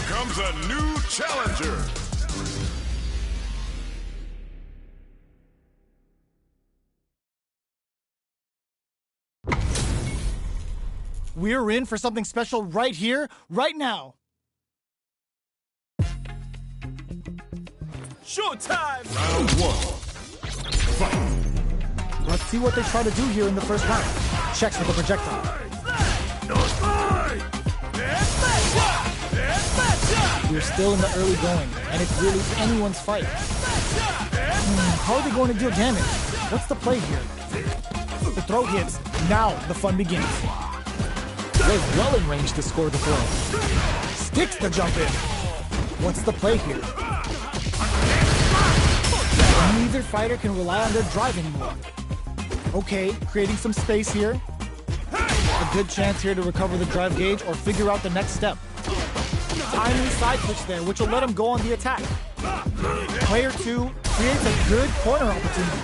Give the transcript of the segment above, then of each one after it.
comes a new challenger. We're in for something special right here, right now. Showtime! Round 1. Fight. Let's see what they try to do here in the first round. Checks with the projectile. We're still in the early going, and it's really anyone's fight. How are they going to deal damage? What's the play here? The throw hits. Now the fun begins. They're well in range to score the throw. Sticks the jump in. What's the play here? Neither fighter can rely on their drive anymore. Okay, creating some space here. A good chance here to recover the drive gauge or figure out the next step. Timely side switch there, which will let him go on the attack. Player 2 creates a good corner opportunity.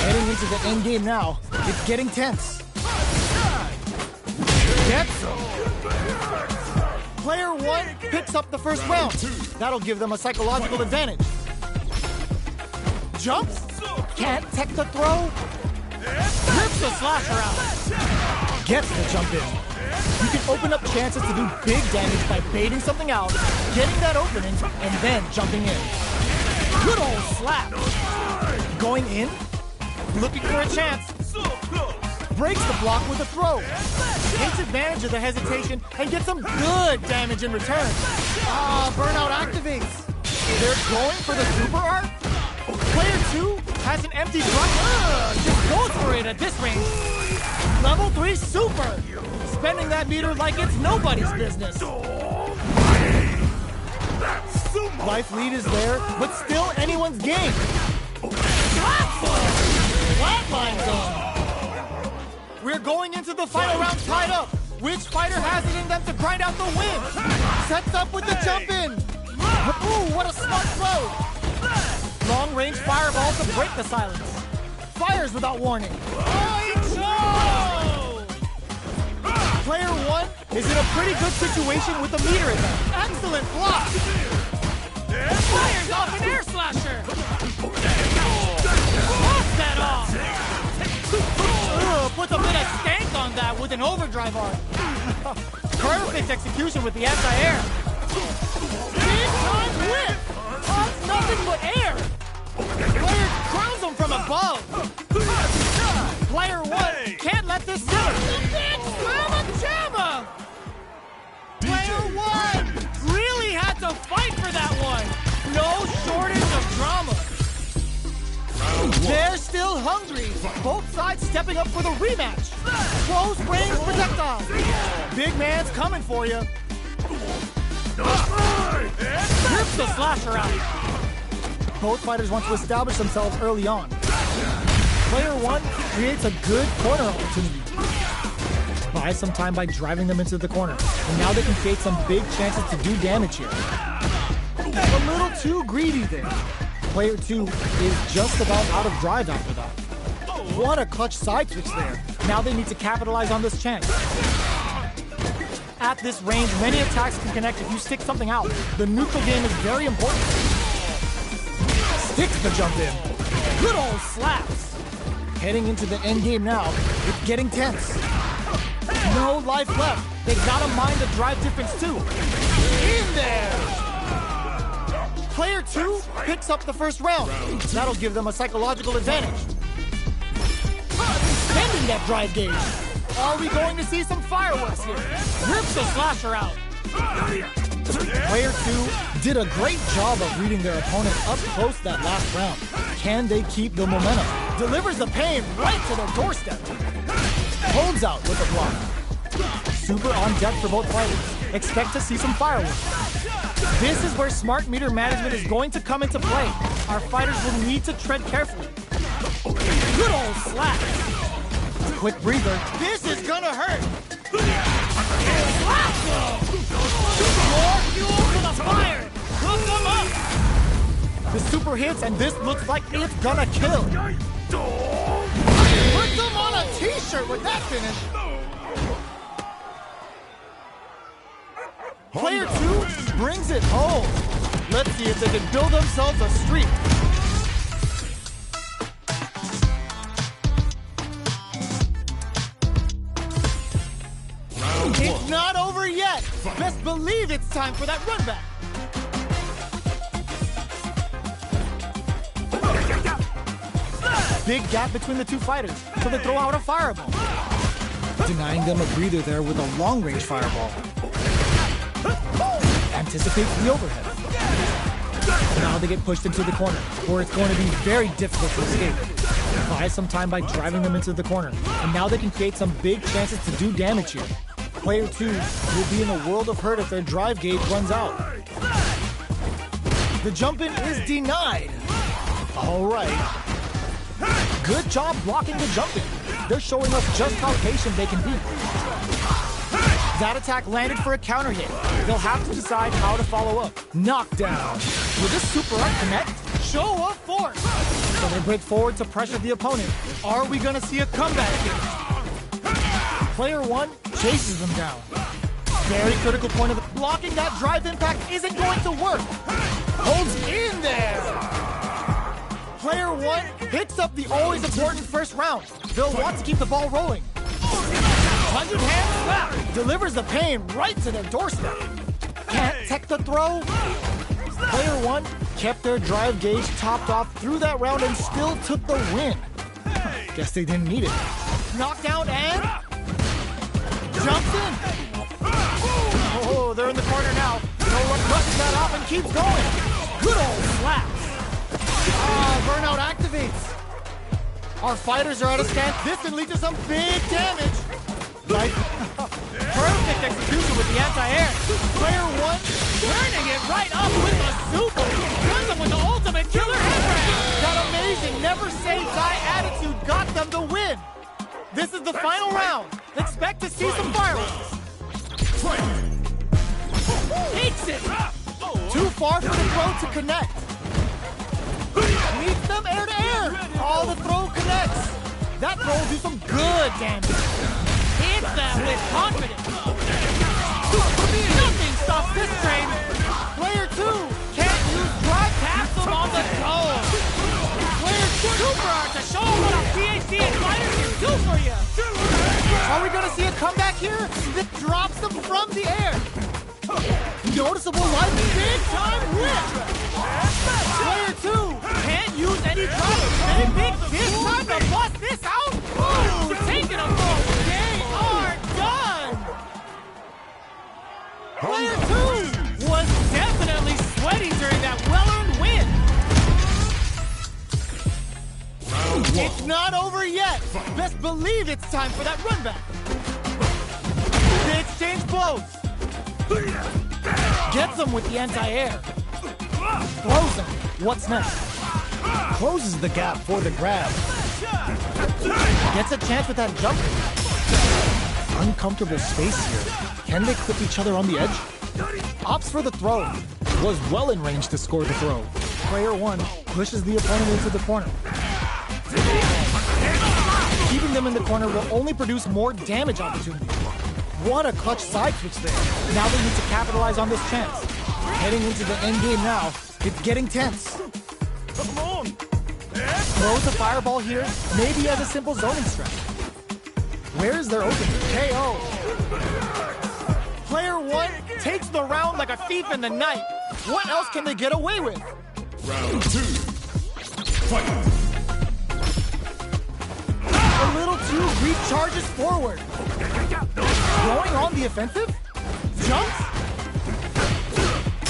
Heading into the end game now, it's getting tense. Gets him. Player 1 picks up the first round. That'll give them a psychological advantage. Jumps. Can't tech the throw. Rips the slasher out. Gets the jump in. You can open up chances to do big damage by baiting something out, getting that opening, and then jumping in. Good old slap. Going in. Looking for a chance. Breaks the block with a throw. Takes advantage of the hesitation and gets some good damage in return. Burnout activates. They're going for the super art. Player 2 has an empty drive. Just goes for it at this range. Level 3 super. Spending that meter like it's nobody's business. Life lead is there, but still anyone's game. Flatline zone. We're going into the final round tied up. Which fighter has it in them to grind out the win? Sets up with the jump in. Ooh, what a smart throw. Long-range fireball to break the silence. Fires without warning. Player 1 is in a pretty good situation with the meter in them. Excellent block. Fires off an air slasher. Blocks that off. Puts a bit of stank on that with an overdrive arm. Perfect execution with the anti-air. Big time whip. It's nothing but air. Player crowns him from above. Player 1 can't let this simmer. Big jamma. Player 1 really had to fight for that one. No shortage of drama. They're still hungry. Both sides stepping up for the rematch. Close range projectile. Big man's coming for you. Rips the slasher out. Both fighters want to establish themselves early on. Player 1 creates a good corner opportunity. Buys some time by driving them into the corner. And now they can create some big chances to do damage here. A little too greedy there. Player 2 is just about out of drive after that. What a clutch side switch there. Now they need to capitalize on this chance. At this range, many attacks can connect if you stick something out. The neutral game is very important. Sticks the jump in. Good old slaps. Heading into the end game now, it's getting tense. No life left. They gotta mind the drive difference too. In there! Player 2 picks up the first round. That'll give them a psychological advantage. Extending that drive gauge. Are we going to see some fireworks here? Rips the slasher out. Player 2 did a great job of reading their opponent up close that last round. Can they keep the momentum? Delivers the pain right to their doorstep. Holds out with a block. Super on deck for both fighters. Expect to see some fireworks. This is where smart meter management is going to come into play. Our fighters will need to tread carefully. Good old slap. Quick breather. This is gonna hurt. Slap them. More fuel for the fire. Hook them up. The super hits, and this looks like it's gonna kill. Put them on a t-shirt with that finish. Player 2 brings it home. Let's see if they can build themselves a streak. It's not over yet. Best believe it's time for that run back. Big gap between the two fighters, so they throw out a fireball. Denying them a breather there with a long-range fireball. Anticipates the overhead. Now they get pushed into the corner, where it's going to be very difficult to escape. Buy some time by driving them into the corner, and now they can create some big chances to do damage here. Player 2 will be in a world of hurt if their drive gauge runs out. The jump-in is denied. All right. Good job blocking the jump-in. They're showing us just how patient they can be. That attack landed for a counter hit. They'll have to decide how to follow up. Knockdown. Will this super art connect? Show of force. So they break forward to pressure the opponent. Are we gonna see a comeback here? Player 1 chases them down. Very critical point of the blocking that drive impact isn't going to work. Holds in there. Player 1 picks up the always important first round. They'll want to keep the ball rolling. 100 hand slap delivers the pain right to their doorstep. Can't tech the throw. Player 1 kept their drive gauge topped off through that round and still took the win. Guess they didn't need it. Knockdown and jumps in. Oh, they're in the corner now. No one cuts that off and keeps going. Good old slaps. Burnout activates. Our fighters are at a stand. This can lead to some big damage. Perfect execution with the anti-air. Player 1 turning it right up with the super. Turns them with the ultimate killer headband. That amazing never say die attitude got them the win. This is the final round. Expect to see some fireworks. Takes it. Too far for the throw to connect. Meets them air to air. Oh, the throw connects. That throw will do some good damage. Hits them with confidence. Nothing stops this train. Player 2 can't use drive past them on the go. Player 2 super art to show what a PhD and fighter can do for you. Are we gonna see a comeback here? That drops them from the air. Noticeable life, big time whip. Player 2 can't use any drive. Big this time to bust this out. Ooh, taking them home. They are done. Player 2 was definitely sweaty during that well-earned win. It's not over yet. Best believe it's time for that run back. They exchange blows. Gets them with the anti-air. Throws them. What's next? Closes the gap for the grab. Gets a chance with that jump. Uncomfortable space here. Can they clip each other on the edge? Opts for the throw. Was well in range to score the throw. Player 1 pushes the opponent into the corner. Keeping them in the corner will only produce more damage opportunities. What a clutch side switch there. Now they need to capitalize on this chance. Heading into the end game now. It's getting tense. Throws a fireball here, maybe as a simple zoning strat. Where's their opening? KO. Player 1 takes the round like a thief in the night. What else can they get away with? Round 2. Fight. A little too recharges forward. Going on the offensive? Jumps?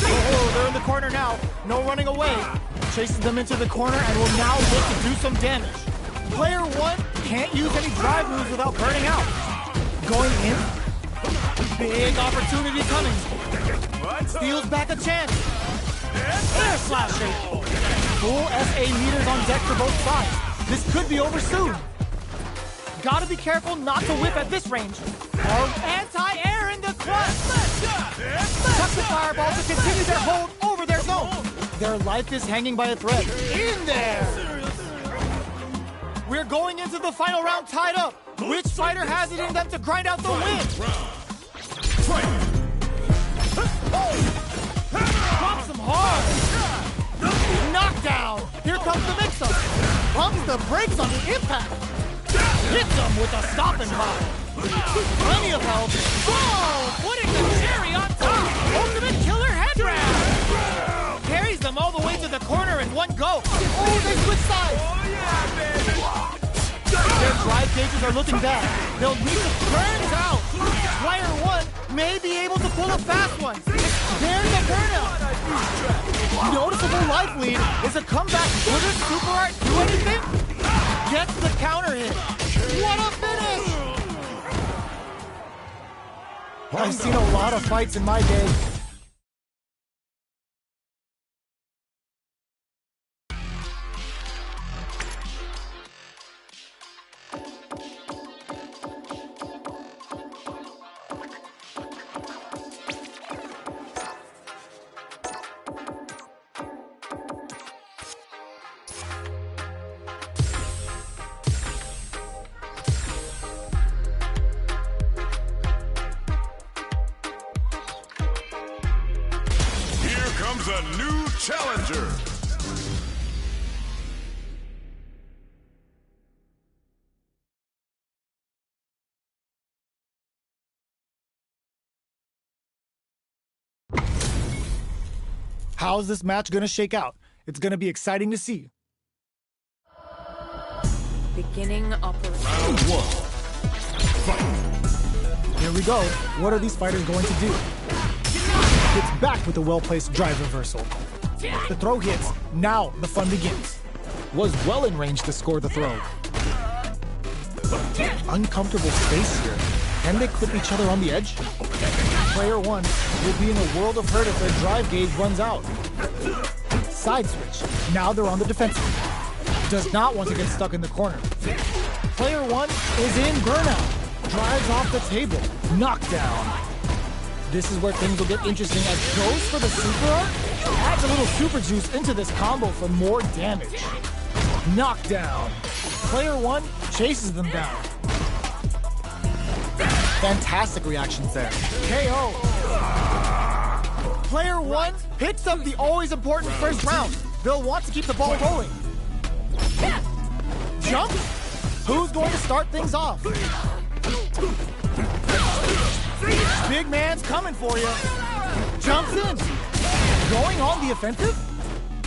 Oh, they're in the corner now. No running away. Chases them into the corner and will now look to do some damage. Player 1 can't use any drive moves without burning out. Going in. Big opportunity coming. Steals back a chance. Air slasher. Full SA meters on deck for both sides. This could be over soon. Gotta be careful not to whip at this range. Anti-air in the clutch. Tuck the fireball to continue their hold over their zone. Their life is hanging by a thread. In there. We're going into the final round tied up. Which fighter has it in them to grind out the win? pumps the brakes on the impact. Hits them with a stop and pop. Plenty of health. Whoa! Putting the cherry on top. Ultimate killer head wrap. Carries them all the way to the corner in one go. Oh, they switch sides. Oh, yeah, baby. Their drive gauges are looking bad. They'll need to burn it out. Player 1 may be able to pull a fast one. There's a burnout. Noticeable life lead. Is a comeback. Will this super art do anything? Gets the counter hit. What a finish! I've seen a lot of fights in my day. Comes a new challenger. How's this match gonna shake out? It's gonna be exciting to see. Beginning operation. Round 1. Fight. Here we go. What are these fighters going to do? Gets back with a well-placed drive reversal. The throw hits. Now the fun begins. Was well in range to score the throw. Uncomfortable space here. Can they clip each other on the edge? Player 1 will be in a world of hurt if their drive gauge runs out. Side switch. Now they're on the defensive. Does not want to get stuck in the corner. Player 1 is in burnout. Drives off the table. Knockdown. This is where things will get interesting as goes for the super art. Adds a little super juice into this combo for more damage. Knockdown. Player 1 chases them down. Fantastic reactions there. KO. Player 1 picks up the always important first round. They'll want to keep the ball rolling. Jump. Who's going to start things off? Big man's coming for you. Jumps in. Going on the offensive.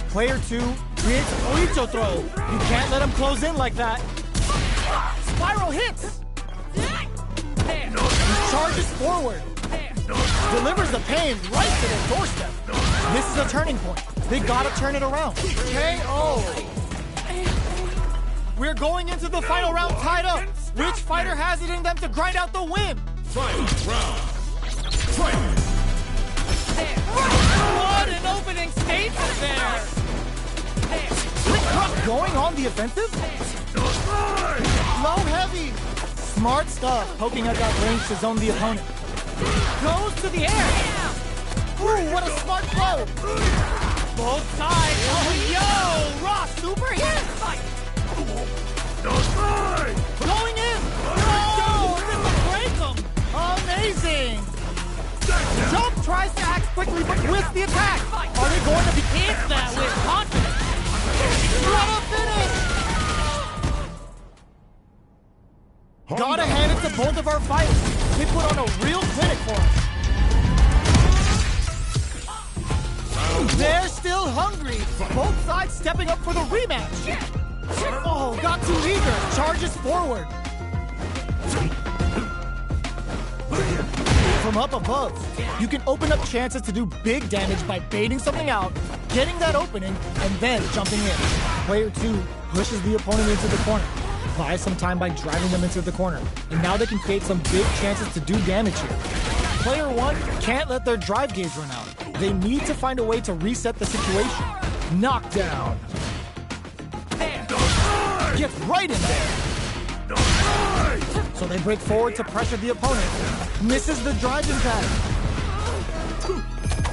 Player 2 creates a Oicho throw. You can't let him close in like that. Spiral hits. He charges forward. Delivers the pain right to their doorstep. This is a turning point. They gotta turn it around. KO. We're going into the final round tied up. Which fighter has it in them to grind out the win? Final round. Fight. What an opening statement there! Going on the offensive? Low heavy. Smart stuff. Poking at that range to zone the opponent. Goes to the air. Ooh, what a smart throw. Both sides. Oh, yo! Raw super hit. Going in. Oh, this will break him. Amazing. Jump tries to act quickly, but whiffs the attack. Are they going to be hit that with confidence? What a finish! Gotta hand it to both of our fighters. They put on a real clinic for us. They're still hungry. Both sides stepping up for the rematch. Oh, got too eager. Charges forward. From up above, you can open up chances to do big damage by baiting something out, getting that opening, and then jumping in. Player 2 pushes the opponent into the corner, buys some time by driving them into the corner, and now they can create some big chances to do damage here. Player 1 can't let their drive gauge run out. They need to find a way to reset the situation. Knockdown. Gets right in there. So they break forward to pressure the opponent. Misses the drive impact.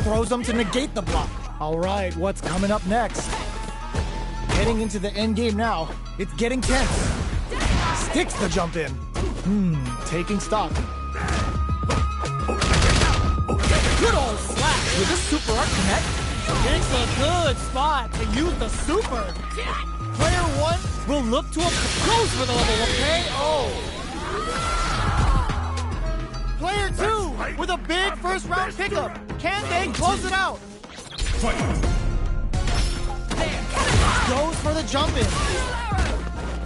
Throws them to negate the block. All right, what's coming up next? Heading into the end game now. It's getting tense. Sticks the jump in. Taking stock. Good old slash. Will this super art connect? It's a good spot to use the super. Player one will look to goes for the level, okay? Oh. Player two with a big first round pickup. Can they close it out? Goes for the jump in.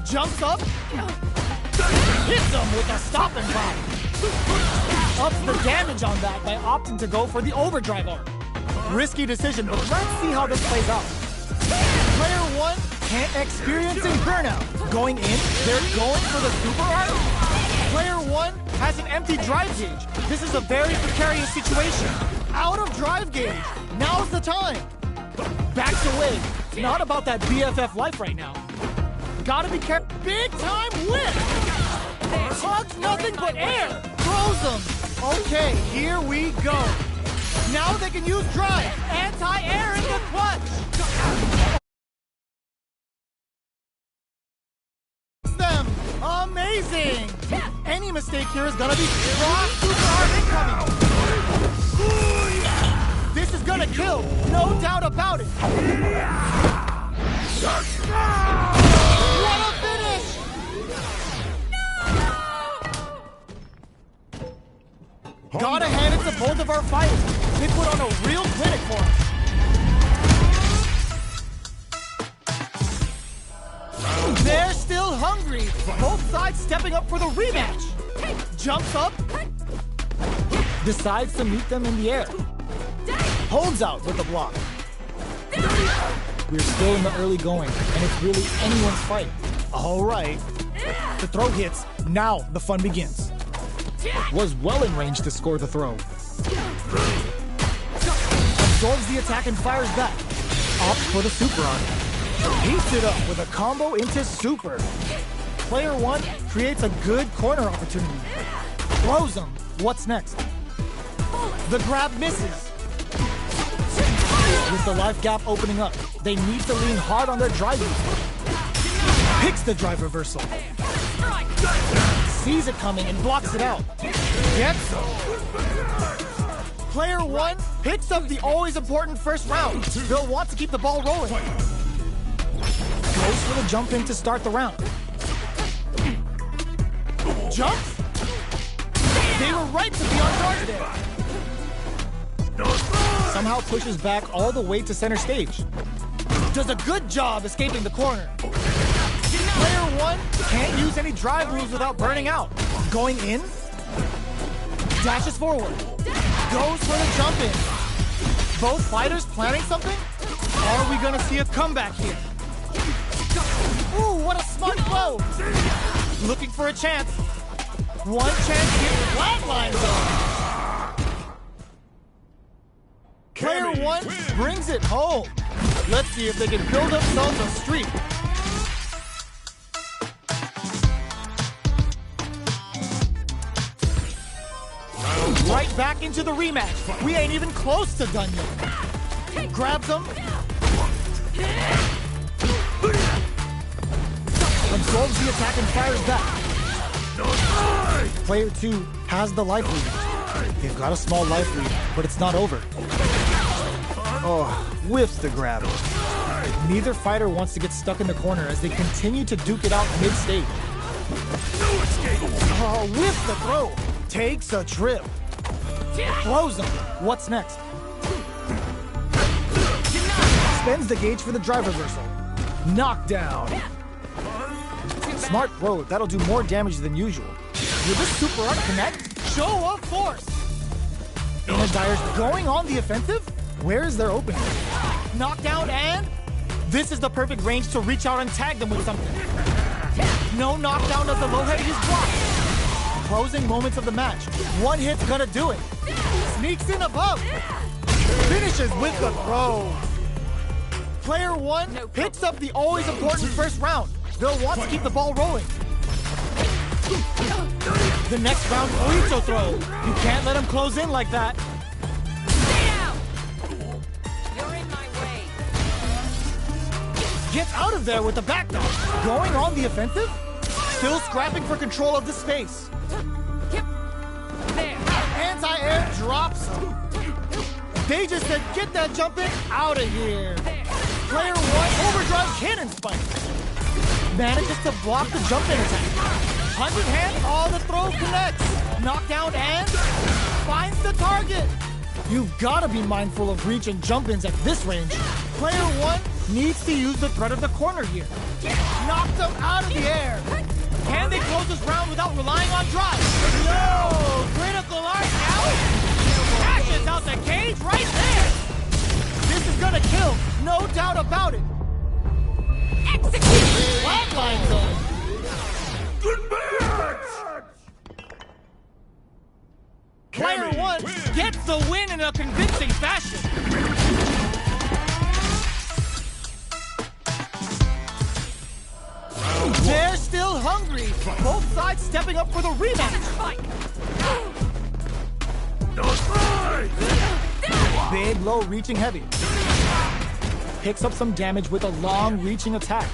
Jumps up. Hits him with a stopping pop. Ups the damage on that by opting to go for the overdrive arm. Risky decision, but let's see how this plays out. Player one experiencing burnout. Going in, they're going for the super arm. Player one has an empty drive gauge. This is a very precarious situation. Out of drive gauge. Now's the time. Backs away. It's not about that BFF life right now. Gotta be careful. Big time whip. Hugs nothing but air. Throws them. Okay, here we go. Now they can use drive. Anti-air in the clutch. Them. Amazing. Any mistake here is gonna be raw super hard incoming. This is gonna kill. No doubt about it. What a finish! No! Gotta hand it to both of our fighters. They put on a real clinic for us. They're still hungry. Both sides stepping up for the rematch. Jumps up. Decides to meet them in the air. Holds out with the block. We're still in the early going, and it's really anyone's fight. All right. The throw hits. Now the fun begins. Was well in range to score the throw. Absorbs the attack and fires back. Opts for the super arm. Heats it up with a combo into super. Player one creates a good corner opportunity. Throws him. What's next? The grab misses. With the life gap opening up, they need to lean hard on their drive use. Picks the drive reversal. Sees it coming and blocks it out. Gets him. Player one picks up the always important first round. They'll want to keep the ball rolling. Goes for the jump in to start the round. Jumps. They were right to be on guard there. Somehow pushes back all the way to center stage. Does a good job escaping the corner. Player one can't use any drive moves without burning out. Going in. Dashes forward. Goes for the jump in. Both fighters planning something? Are we gonna see a comeback here? Ooh, what a smart blow! Looking for a chance. One chance here. Flatline though. Player one brings it home. Let's see if they can build themselves a streak. Right back into the rematch. We ain't even close to done yet. Grabs him. Absorbs the attack and fires back. Player two has the life lead. They've got a small life lead, but it's not over. Oh, whiffs the grab. Neither fighter wants to get stuck in the corner as they continue to duke it out mid-stage. Oh, whiffs the throw. Takes a trip. Throws him. What's next? Spends the gauge for the drive reversal. Knockdown. Smart throw. That'll do more damage than usual. Will this super art connect? Show of force. Dyer's going on the offensive? Where is their opening? Knockdown and... This is the perfect range to reach out and tag them with something. No knockdown as the low head is blocked. Closing moments of the match. One hit's gonna do it. Sneaks in above. Finishes with the throw. Player one picks up the always important first round. They'll want to keep the ball rolling. The next round, burrito throw. You can't let him close in like that. Gets out of there with the back knock. Going on the offensive? Still scrapping for control of the space. Anti-air drops him. They just said, get that jump in out of here. Player one, overdrive cannon spike. manages to block the jump-in attack. 100 hand, the throw connects. Knockdown and finds the target. You've got to be mindful of reach and jump-ins at this range. Player 1 needs to use the threat of the corner here. Knocks them out of the air. Can they close this round without relying on drive? No! Critical art now! Dashes out the cage right there! This is gonna kill, no doubt about it! Execute! Flatline zone! Good match! Player 1 gets the win in a convincing fashion! They're still hungry! Both sides stepping up for the rematch! Big, low, reaching heavy. Picks up some damage with a long, reaching attack.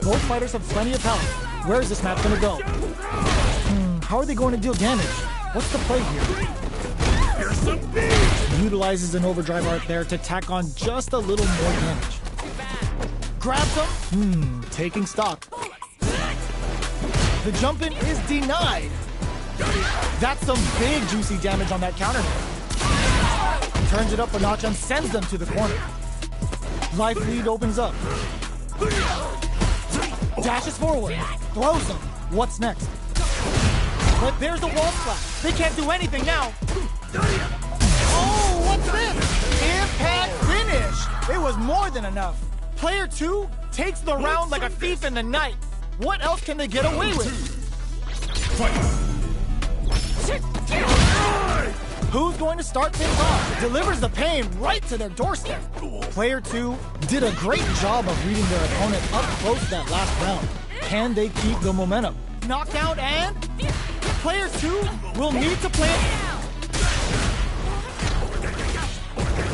Both fighters have plenty of health. Where is this match gonna go? How are they going to deal damage? What's the play here? Utilizes an overdrive art there to tack on just a little more damage. Grabs him. Taking stock. The jump-in is denied. That's some big juicy damage on that counter hit. Turns it up a notch and sends them to the corner. Life lead opens up. Dashes forward. Throws them. What's next? But there's the wall splash. They can't do anything now. Oh, what's this? Impact finish. It was more than enough. Player 2 takes the round like a thief in the night. What else can they get away with? Who's going to start things off? Delivers the pain right to their doorstep. Player 2 did a great job of reading their opponent up close that last round. Can they keep the momentum? Knockdown and Player 2 will need to play it.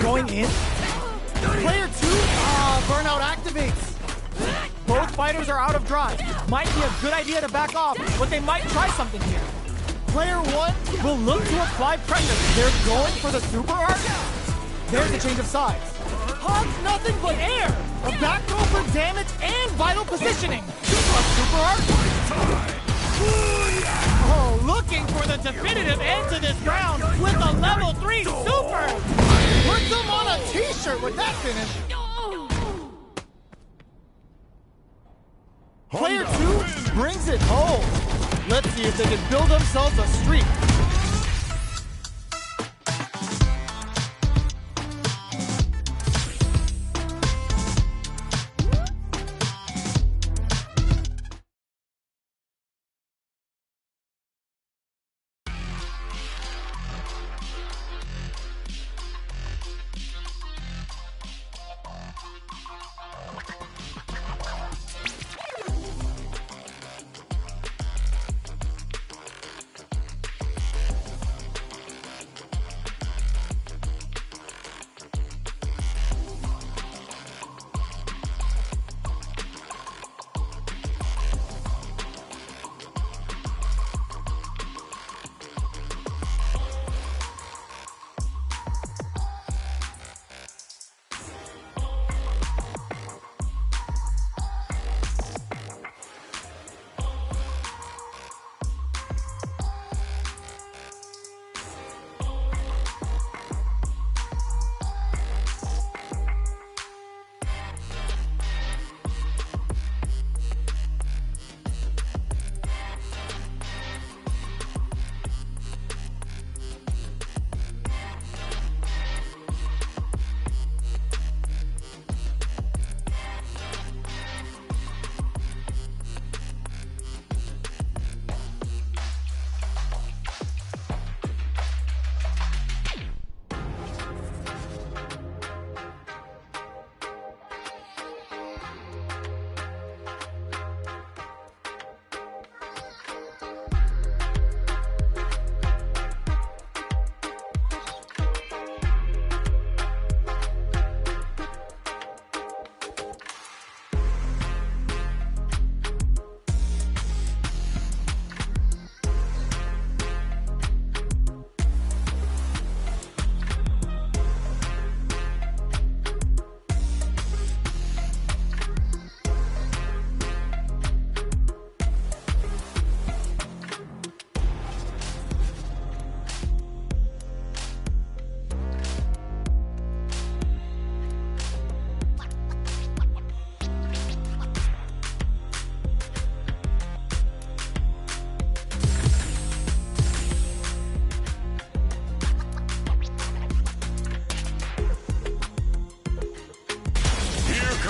Going in. Player 2, burnout activates. Both fighters are out of drive. Might be a good idea to back off, but they might try something here. Player 1 will look to apply pressure. They're going for the super art. There's a change of sides. Hogs nothing but air. A back throw for damage and vital positioning. A super art. Oh, looking for the definitive end to this round with a level 3 super. Puts them on a t-shirt with that finish. Player 2 brings it home. Let's see if they can build themselves a streak.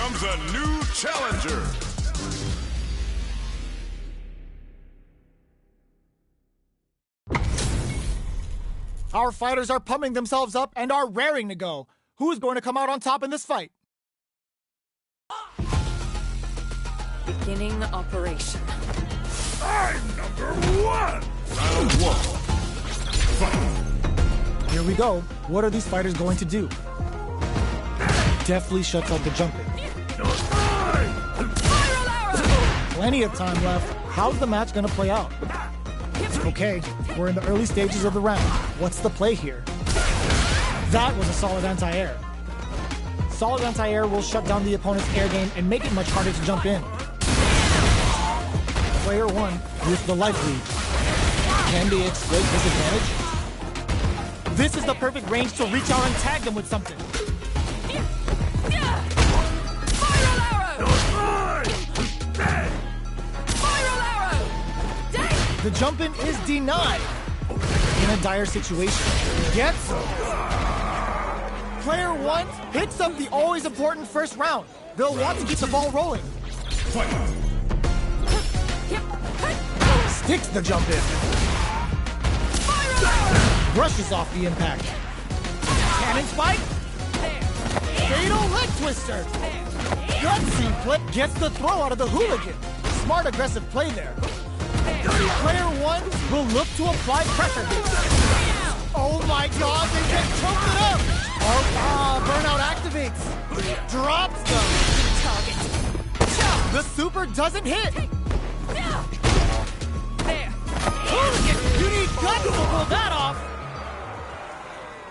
comes a new challenger. Our fighters are pumping themselves up and are raring to go. Who is going to come out on top in this fight? Beginning operation. I'm number one. Round one. Fight. Here we go. What are these fighters going to do? Deftly shuts out the jumping. Plenty of time left. How's the match going to play out? Okay, we're in the early stages of the round. What's the play here? That was a solid anti-air. Solid anti-air will shut down the opponent's air game and make it much harder to jump in. Player one with the life lead. Can they exploit this advantage? This is the perfect range to reach out and tag them with something. The jump-in is denied. In a dire situation, gets him. Player one picks up the always important first round. They'll want to keep the ball rolling. Sticks the jump-in. Brushes off the impact. Cannon spike. Fatal leg twister. Gutsy flip gets the throw out of the hooligan. Smart aggressive play there. Player one will look to apply pressure here. Oh my god, they get choked it up! Burnout activates. Drops them. The super doesn't hit. You need guts to pull that off.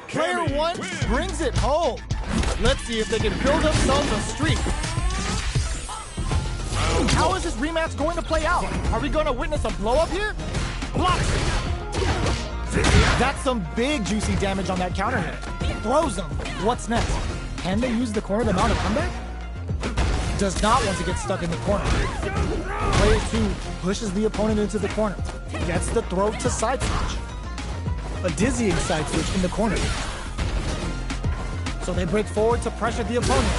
Player one brings it home. Let's see if they can build themselves a streak. How is this rematch going to play out? Are we going to witness a blow-up here? Blocks it. That's some big juicy damage on that counter hit. Throws them. What's next? Can they use the corner to mount a comeback? Does not want to get stuck in the corner. Player two pushes the opponent into the corner. Gets the throw to side switch. A dizzying side switch in the corner. So they break forward to pressure the opponent.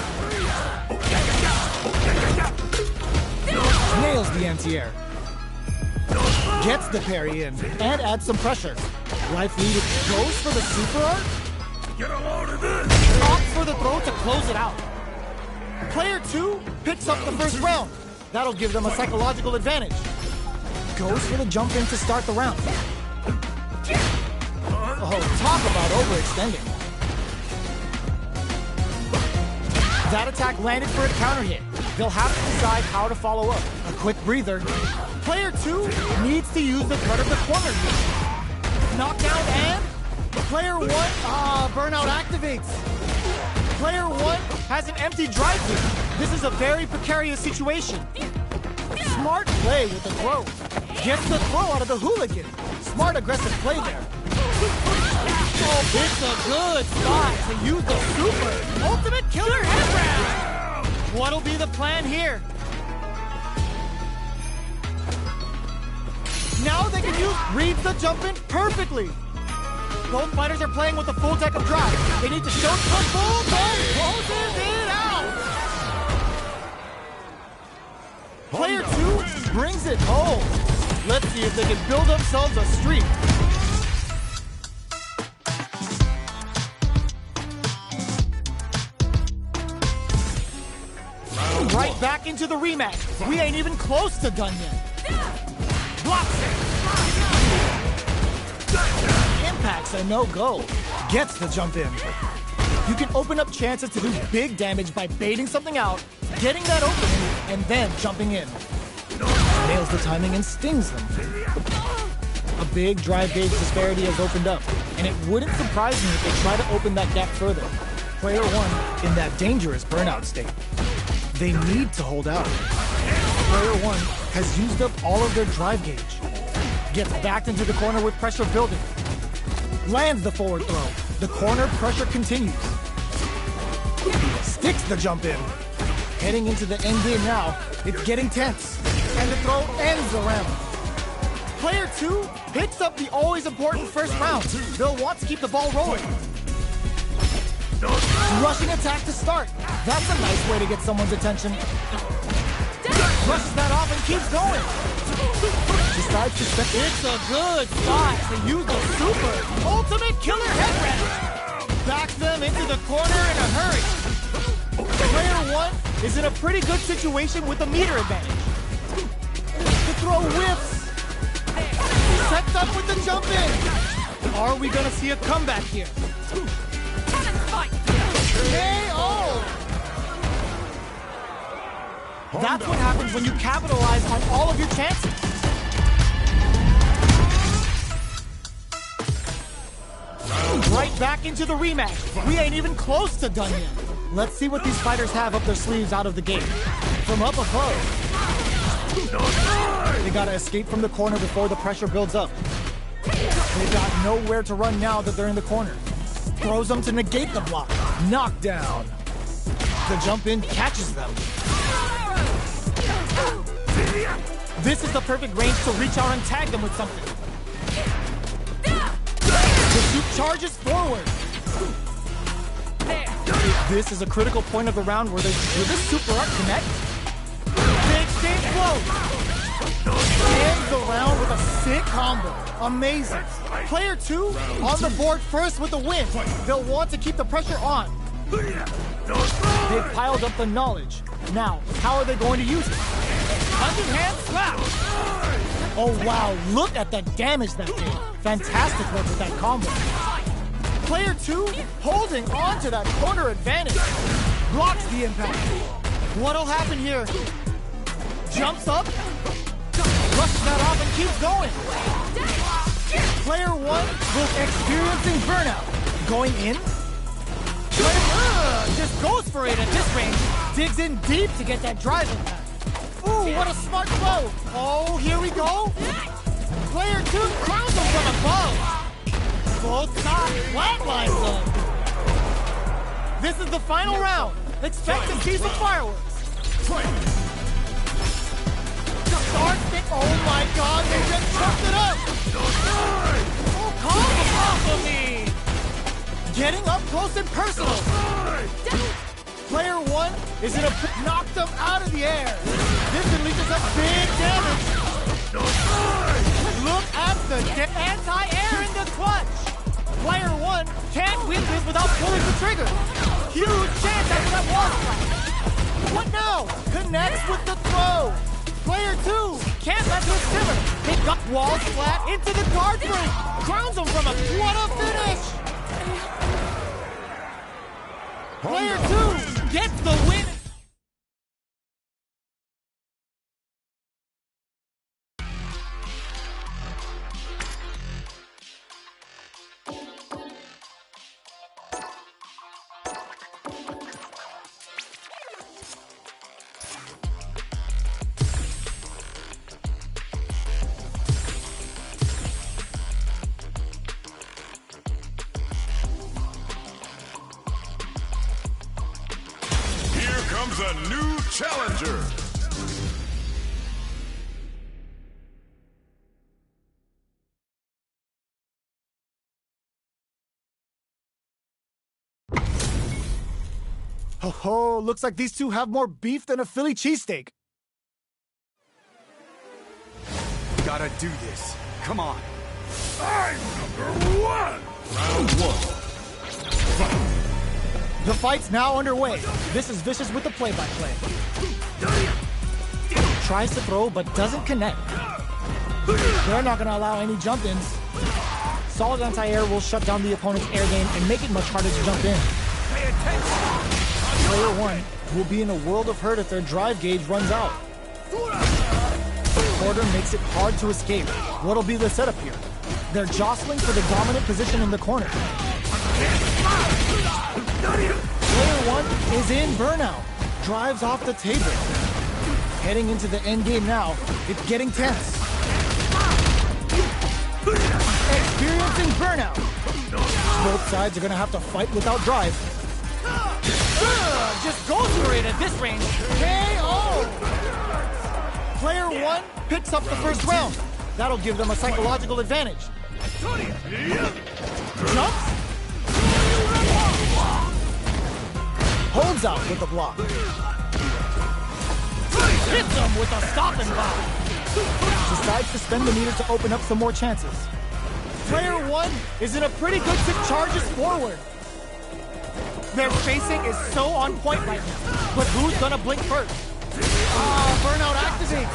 Nails the anti-air. Gets the parry in and adds some pressure. Life lead goes for the super art. Get a load of this. Opts for the throw to close it out. Player two picks up the first round. That'll give them a psychological advantage. Goes for the jump in to start the round. Oh, talk about overextending. That attack landed for a counter hit. They'll have to decide how to follow up. A quick breather. Player two needs to use the threat of the corner here. Knockdown and player one, burnout activates. Player one has an empty drive lead. This is a very precarious situation. Smart play with the throw. Gets the throw out of the hooligan. Smart aggressive play there. Oh, it's a good spot to use the super. Ultimate killer head grab. What'll be the plan here? Now they can read the jump in perfectly. Both fighters are playing with a full deck of drive. They need to show the full ball closes it out. Player two brings it home. Let's see if they can build themselves a streak. Right back into the rematch. We ain't even close to done yet. Blocks it. Impact's a no-go. Gets the jump in. You can open up chances to do big damage by baiting something out, getting that opening, and then jumping in. Nails the timing and stings them. A big drive gauge disparity has opened up, and it wouldn't surprise me if they try to open that gap further. Player one in that dangerous burnout state. They need to hold out. Player one has used up all of their drive gauge. Gets backed into the corner with pressure building. Lands the forward throw. The corner pressure continues. Sticks the jump in. Heading into the end game now. It's getting tense. And the throw ends the round. Player two picks up the always important first round. They'll want to keep the ball rolling. Rushing attack to start. That's a nice way to get someone's attention. Brushes that off and keeps going. Decides to step in. It's a good spot to use the super ultimate killer head wrench. Back them into the corner in a hurry. Player 1 is in a pretty good situation with a meter advantage. The throw whiffs. Sets up with the jump in. Are we gonna see a comeback here? KO! That's what happens when you capitalize on all of your chances. Right back into the rematch. We ain't even close to done yet. Let's see what these fighters have up their sleeves out of the gate. From up above. They gotta escape from the corner before the pressure builds up. They've got nowhere to run now that they're in the corner. Throws them to negate the block. Knockdown. The jump in catches them. This is the perfect range to reach out and tag them with something. The shoot charges forward. This is a critical point of the round where will this super art connect? Big stage blow. Ends the round with a sick combo. Amazing. Player 2 on the board first with the win. They'll want to keep the pressure on. They've piled up the knowledge. Now, how are they going to use it? 100-hand slap. Oh wow, look at the damage that did. Fantastic work with that combo. Player 2 holding on to that corner advantage. Blocks the impact. What'll happen here? Jumps up. Rushes that off and keeps going. Player 1 was experiencing burnout. Going in. Just goes for it at this range. Digs in deep to get that drive impact. Ooh, what a smart throw. Oh, here we go. Player 2 crowns him from above. Both sides flatlines them. This is the final round. Expect to see some fireworks. Oh my god, they just trumped it up! Oh, combo off of me! Getting up close and personal! Player 1 is in a... knocked them out of the air! This unleashes up big damage! Look at the anti-air in the clutch! Player 1 can't win this without pulling the trigger! Huge chance after that wall slap! What now? Connects with the throw! Player 2 can't let this simmer. They got walls flat into the guard break. Crowns them from a what a finish. Player 2 gets the win. Comes a new challenger. Oh, looks like these two have more beef than a Philly cheesesteak. Gotta do this. Come on. I'm number 1. Round 1. The fight's now underway. This is Vicious with the play-by-play. Tries to throw, but doesn't connect. They're not going to allow any jump-ins. Solid anti-air will shut down the opponent's air game and make it much harder to jump in. Player 1 will be in a world of hurt if their drive gauge runs out. The quarter makes it hard to escape. What'll be the setup here? They're jostling for the dominant position in the corner. Player 1 is in burnout. Drives off the table. Heading into the end game now. It's getting tense. Experiencing burnout. Both sides are going to have to fight without drive. Just goes for it at this range. KO! Player 1 picks up the first round. That'll give them a psychological advantage. Jumps. comes out with the block. Hits him with a stop and block. Decides to spend the meter to open up some more chances. Player 1 is in a pretty good charges forward. Their spacing is so on point right now. But who's gonna blink first? Burnout activates.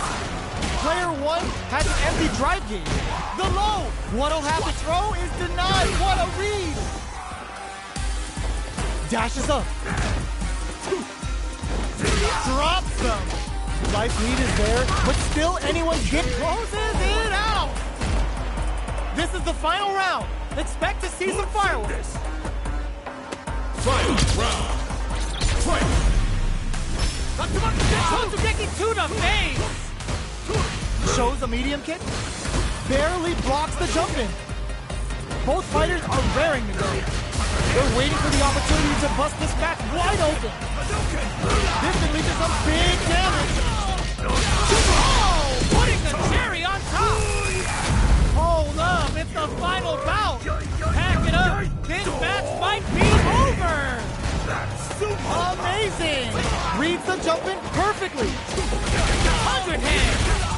Player 1 has an empty drive gauge. The low. What'll have to throw is denied. What a read. Dashes up. Drops them. Life lead is there, but still anyone Closes it out. This is the final round. Expect to see some fireworks. Final round. Fight! Tatsugeki to the face. shows a medium kick, barely blocks the jump in. Both fighters are raring to go. They're waiting for the opportunity to bust this match wide open. This can lead to some big damage. Oh, putting the cherry on top. Hold up, it's the final bout. Pack it up. This match might be over. Amazing. Reads the jump in perfectly. 100 hands.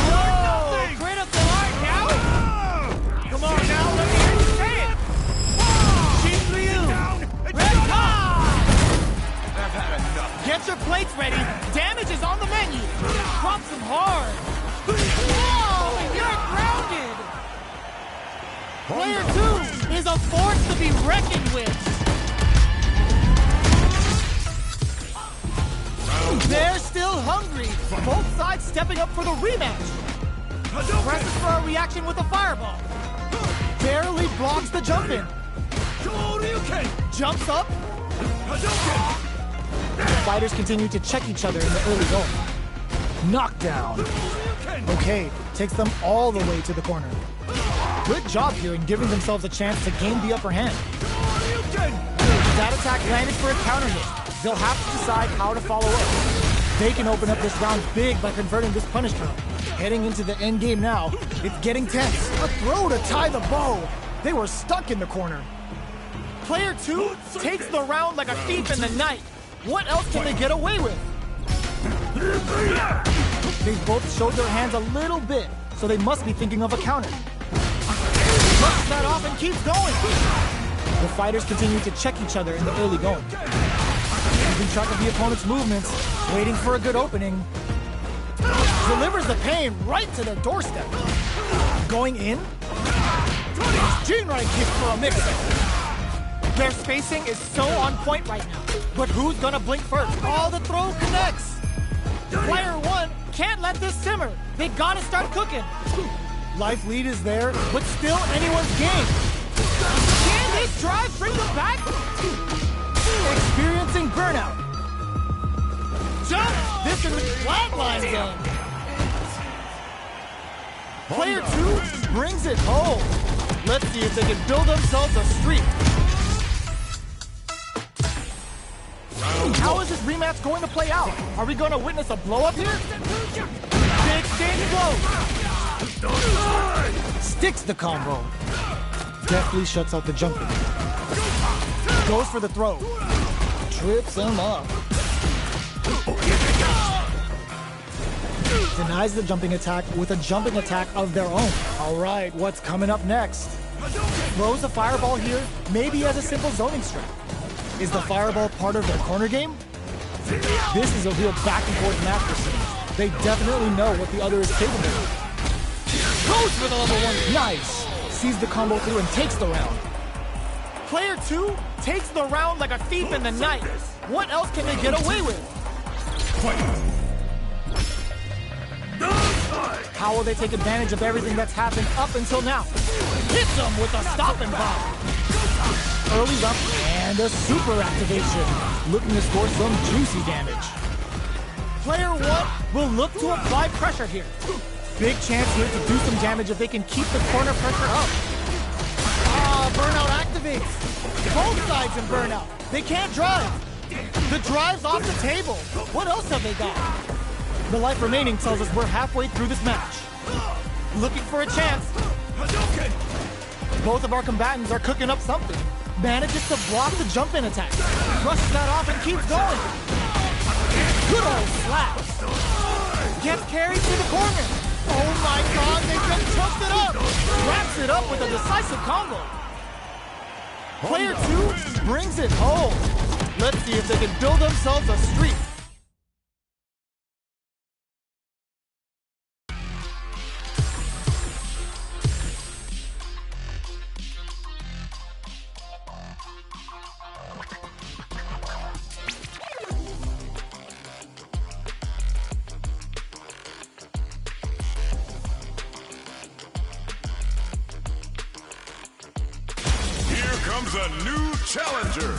Whoa, critical art now. Come on now, let me hear you say it. Shin Ryu. Red card. I've had enough. Get your plates ready. Damage is on the menu. Drops him hard. Whoa, and you're grounded. Player 2 is a force to be reckoned with. They're still hungry. Both sides stepping up for the rematch. Presses for a reaction with a fireball. Barely blocks the jump in. Jumps up. The fighters continue to check each other in the early going. Knockdown. Okay, takes them all the way to the corner. Good job here in giving themselves a chance to gain the upper hand. That attack landed for a counter hit. They'll have to decide how to follow up. They can open up this round big by converting this punish round. Heading into the end game now, it's getting tense. A throw to tie the bow. They were stuck in the corner. Player 2 takes the round like a thief in the night. What else can they get away with? They both showed their hands a little bit, so they must be thinking of a counter. Knocks that off and keeps going. The fighters continue to check each other in the early going. Keeping track of the opponent's movements, waiting for a good opening. Delivers the pain right to the doorstep. Going in, Jinrai kick for a mix-up. Their spacing is so on point right now. But who's gonna blink first? Oh, the throw connects. Player 1 can't let this simmer. They gotta start cooking. life lead is there, but still anyone's game. Can this drive bring them back? Experiencing burnout. Jump! This is the flatline zone. Player 2 brings it home. Let's see if they can build themselves a streak. How is this rematch going to play out? Are we going to witness a blow-up here? Big standing blow. Sticks the combo. Deftly shuts out the jumping. Goes for the throw. Trips him up. Denies the jumping attack with a jumping attack of their own. All right, what's coming up next? Throws a fireball here, maybe as a simple zoning strat. Is the fireball part of their corner game? This is a real back and forth match for Sims. They definitely know what the other is capable of. Goes for the level 1. Nice! Sees the combo through and takes the round. Player 2 takes the round like a thief in the night. What else can they get away with? How will they take advantage of everything that's happened up until now? Hits them with a stop and pop. Early up and a super activation. Looking to score some juicy damage. Player 1 will look to apply pressure here. Big chance here to do some damage if they can keep the corner pressure up. Burnout activates. Both sides in burnout. They can't drive. The drive's off the table. What else have they got? The life remaining tells us we're halfway through this match. Looking for a chance. Both of our combatants are cooking up something. Manages to block the jump-in attack. Brushes that off and keeps going. Good old slap. Gets carried to the corner. Oh my god, they just chunked it up. Wraps it up with a decisive combo. Player 2 brings it home. Let's see if they can build themselves a streak. Comes a new challenger.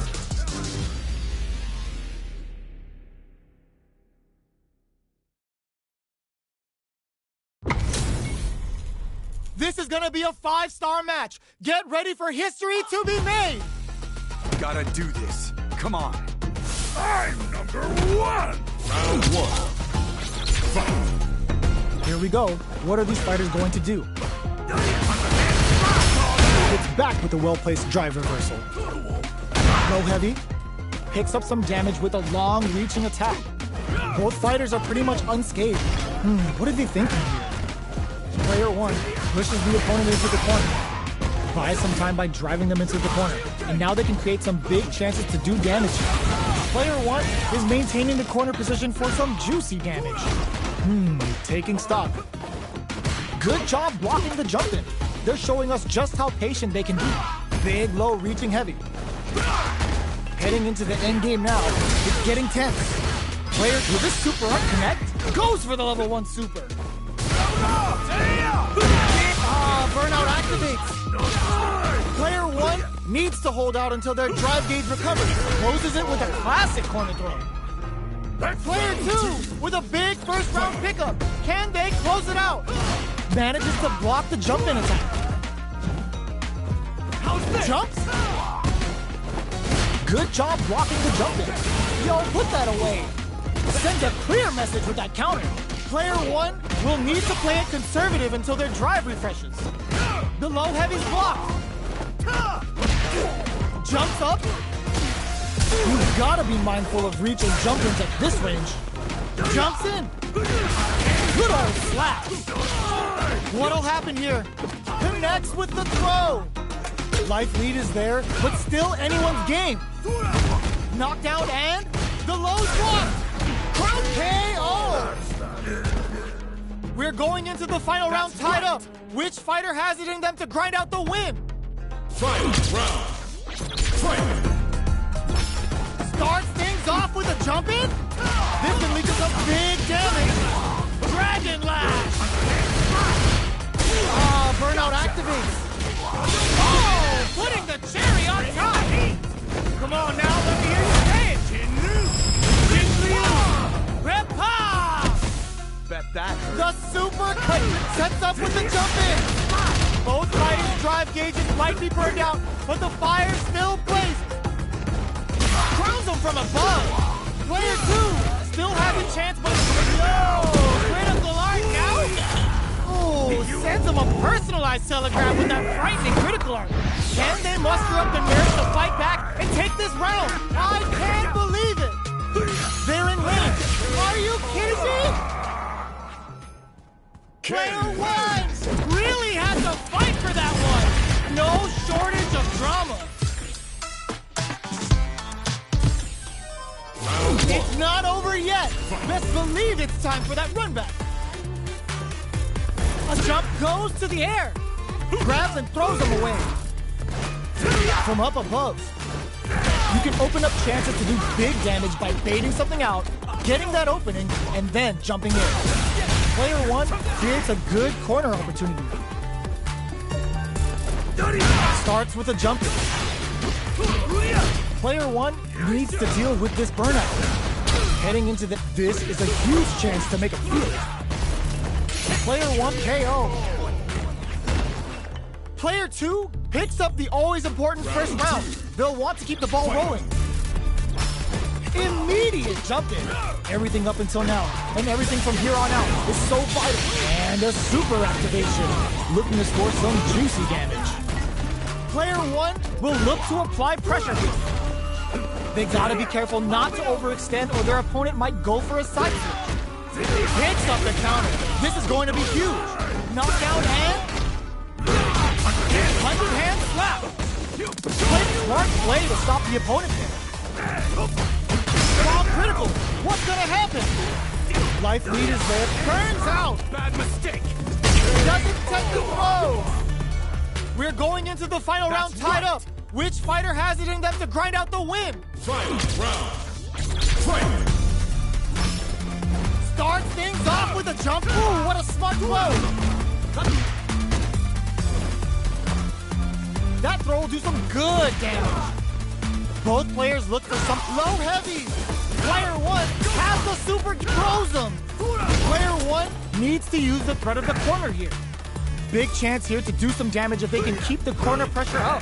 This is gonna be a 5-star match. Get ready for history to be made. Gotta do this. Come on. I'm number 1. Round 1. Fight. Here we go. What are these fighters going to do? It's back with a well-placed drive reversal. Low heavy. Picks up some damage with a long-reaching attack. Both fighters are pretty much unscathed. What are they thinking here? Player 1 pushes the opponent into the corner. Buys some time by driving them into the corner. And now they can create some big chances to do damage. Player 1 is maintaining the corner position for some juicy damage. Taking stock. Good job blocking the jump-in. They're showing us just how patient they can be. Big, low, reaching heavy. Heading into the end game now. It's getting tense. Player, will this super art connect? Goes for the level 1 super. Burnout activates. Player 1 needs to hold out until their drive gauge recovers. Closes it with a classic corner throw. Player 2 with a big first round pickup. Can they close it out? Manages to block the jump-in attack. Jumps? Good job blocking the jump-in. Yo, put that away. Sends a clear message with that counter. Player 1 will need to play it conservative until their drive refreshes. The low heavy's blocked. Jumps up. You've gotta be mindful of reach and jump-ins at this range. Jumps in. Good old slap. What'll happen here? Connects with the throw. Life lead is there, but still anyone's game. Knockdown and the low's blocked. Crown KO. We're going into the final round tied up. Which fighter has it in them to grind out the win? Final round. Fight. Starts things off with a jump in. This can lead to some big damage. Dragon Lash. Burnout activates. Oh, putting the cherry on top. Come on now, let me hear you say it. Jinryu. Repa. Bet that hurt. The super cut sets up with the jump in. Both fighters' drive gauges might be burned out, but the fire still blazes. Crowns them from above. Player 2 still has a chance, but critical art now. Oh, sends them a personalized telegram with that frightening critical art. Can they muster up the nerve to fight back and take this round? I can't believe it. They're in range. Are you kidding me? Player 1 really had to fight for that one. No shortage of drama. It's not over yet. Best believe it's time for that run back. A jump goes to the air. Grabs and throws them away. From up above. You can open up chances to do big damage by baiting something out, getting that opening, and then jumping in. Player 1 creates a good corner opportunity. Starts with a jump in. Player 1 needs to deal with this burnout. Heading into this is a huge chance to make a field. Player 1 KO. Player 2 picks up the always important first round. They'll want to keep the ball rolling. Immediate jump in. Everything up until now, and everything from here on out is so vital. And a super activation. Looking to score some juicy damage. Player one will look to apply pressure here. They gotta be careful not to overextend or their opponent might go for a side switch. Picks up the counter. This is going to be huge. Knockdown and 100 hand slap. Smart play to stop the opponent there. Bomb critical. What's gonna happen? Life lead is there. Burns out. Bad mistake. Doesn't take the throw. We're going into the final round tied up. Which fighter has it in them to grind out the win? Final round. Fight. Starts things off with a jump. Ooh, what a smart throw. That throw will do some good damage. Both players look for some low heavies. Player one has the super, throws them. Player one needs to use the threat of the corner here. Big chance here to do some damage if they can keep the corner pressure up.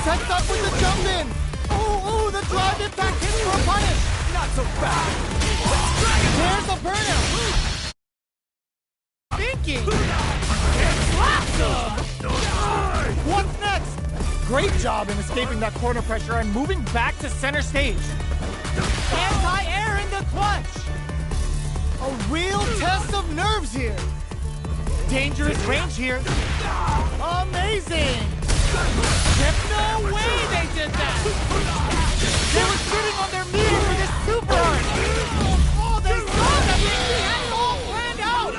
Sets up with the jump in. Ooh, the drive impact hits for a punish. Not so fast. There's the burnout. Thinking. Slaps him. What's next? Great job in escaping that corner pressure and moving back to center stage. Anti-air in the clutch. A real test of nerves here. Dangerous range here. Amazing. There's no way they did that. They were sitting on their meter for this super art. Oh, they saw that they had it all planned out.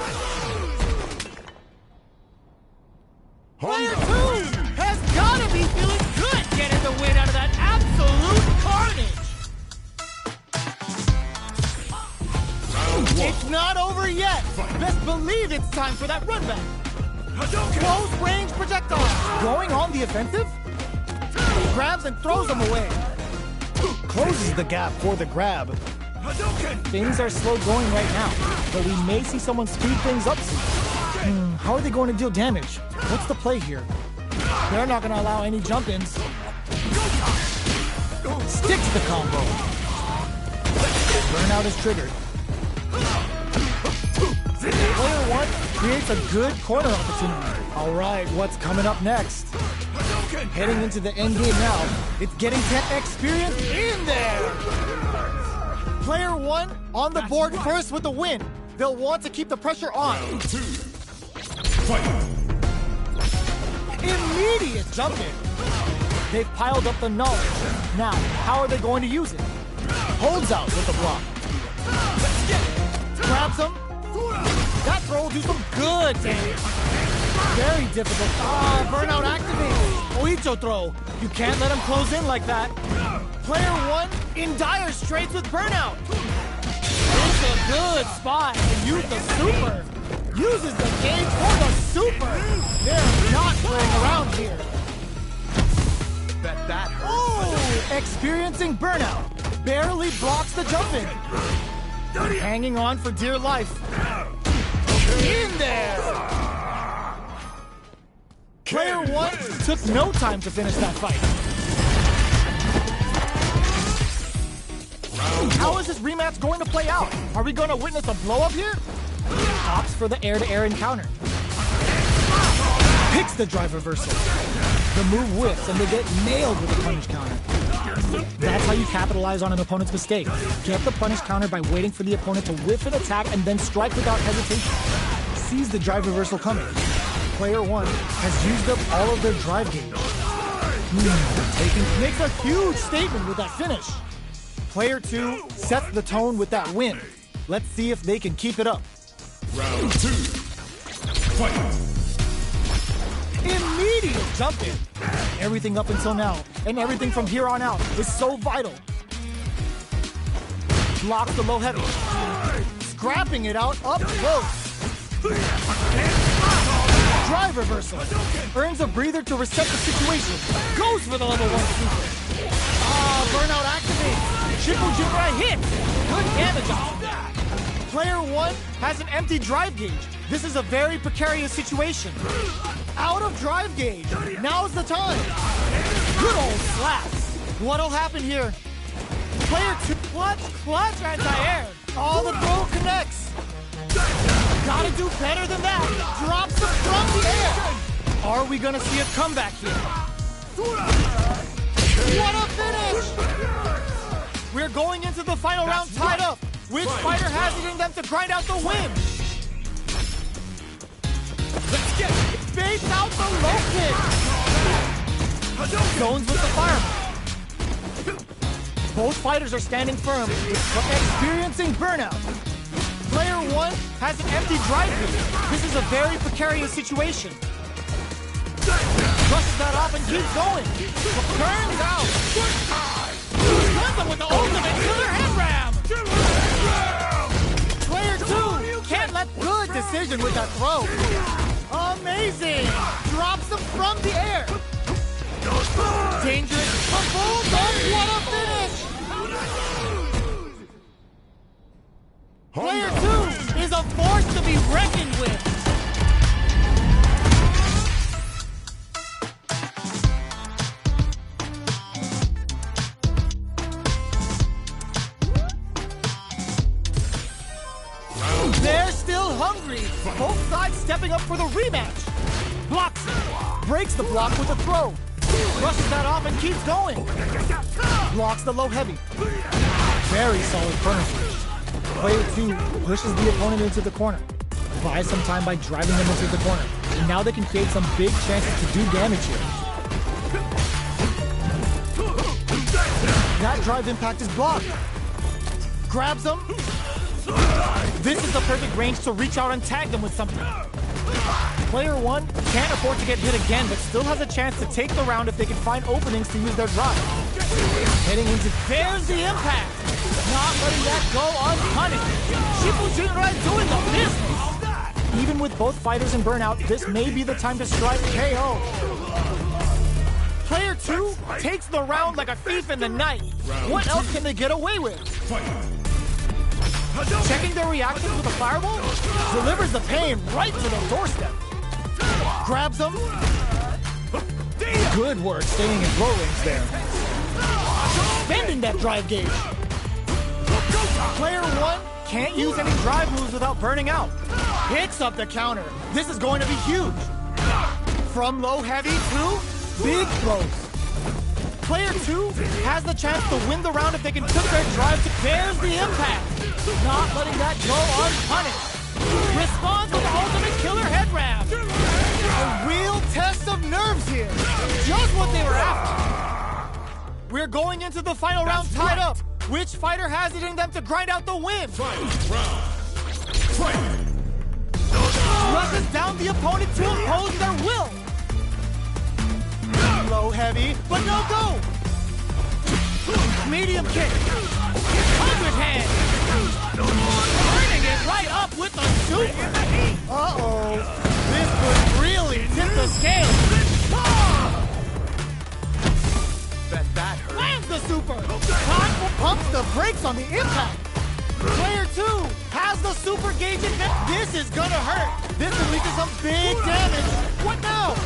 Player two has got to be feeling good getting the win out of that absolute carnage. It's not over yet. Best believe it's time for that run back. Close range projectile. Going on the offensive? Grabs and throws them away. Closes the gap for the grab. Things are slow going right now, but we may see someone speed things up soon. How are they going to deal damage? What's the play here? They're not going to allow any jump-ins. Sticks the combo. Burnout is triggered. Player one creates a good corner opportunity. All right, what's coming up next? Heading into the end game now. It's getting 10 experience in there. Player one on the board first with the win. They'll want to keep the pressure on. Round two. Fight. Immediate jump in. They've piled up the knowledge. Now, how are they going to use it? Holds out with the block. Grabs him. That throw will do some good damage. Very difficult. Burnout activated. Oito throw. You can't let him close in like that. Player one in dire straits with burnout. It's a good spot to use the super. Uses the gauge for the super. They're not playing around here. Bet that hurt. Oh, experiencing burnout. Barely blocks the jump in. Hanging on for dear life. In there! Player one took no time to finish that fight. How is this rematch going to play out? Are we going to witness a blow-up here? Opts for the air-to-air encounter. Picks the drive reversal. The move whiffs and they get nailed with the punish counter. That's how you capitalize on an opponent's mistake. Get the punish counter by waiting for the opponent to whiff an attack and then strike without hesitation. Sees the drive reversal coming. Player one has used up all of their drive gauge. Makes a huge statement with that finish. Player two sets the tone with that win. Let's see if they can keep it up. Round two. Fight. Immediate jump in. Everything up until now, and everything from here on out is so vital. Blocks the low heavy. Scrapping it out up close. Drive reversal. Earns a breather to reset the situation. Goes for the level 1 super. Burnout activates. Triple Jibra hit. Good damage off of that. Player one has an empty drive gauge. This is a very precarious situation. Out of drive gauge. Now's the time. Good old slaps. What'll happen here? Player two. Clutch anti-air. All the throw connects. Gotta do better than that. Drops them from the air. Are we gonna see a comeback here? What a finish! We're going into the final round tied up. Which fighter has it in them to grind out the win? Let's get it! Baits out the low kick. Zones with the fireball. Both fighters are standing firm, but experiencing burnout. Player 1 has an empty drive beam. This is a very precarious situation. Brushes that off and keeps going. But burns out. Runs him with the ultimate killer head ram. Player 2 can't let good decision with that throw. Amazing! Drops him from the air. Dangerous. Boom! What a finish! Player 2 is a force to be reckoned with. They're still hungry. Both sides stepping up for the rematch. Blocks it. Breaks the block with a throw. Brushes that off and keeps going. Blocks the low heavy. Very solid corner switch. Player 2 pushes the opponent into the corner. Buys some time by driving them into the corner. And now they can create some big chances to do damage here. That drive impact is blocked. Grabs them. This is the perfect range to reach out and tag them with something. Player 1 can't afford to get hit again, but still has a chance to take the round if they can find openings to use their drive. Heading into, there's the impact! Not letting that go unpunished. Right doing the business! Even with both fighters in burnout, this may be the time to strike KO. Player 2 takes the round like a thief in the night. What else can they get away with? Checking their reactions with a fireball, delivers the pain right to their doorstep. Grabs them. Good work staying in blow range there. Bending that drive gauge. Player 1 can't use any drive moves without burning out. Hits up the counter. This is going to be huge. From low heavy to big throws. Player 2 has the chance to win the round if they can put their drive to... There's the impact. Not letting that go unpunished. Responds with the ultimate killer head ram. A real test of nerves here. Just what they were after. We're going into the final round tied up. Which fighter has it in them to grind out the win? Rushes down the opponent to impose their will. Low heavy, but no go. Medium kick. 100 hand. Turning it right up with the super. Uh-oh. This could really tip the scale. Bet that hurt. Lands the super. Pumps the brakes on the impact. Player 2 has the super gauge in. This is gonna hurt. This will lead to some big damage. What now?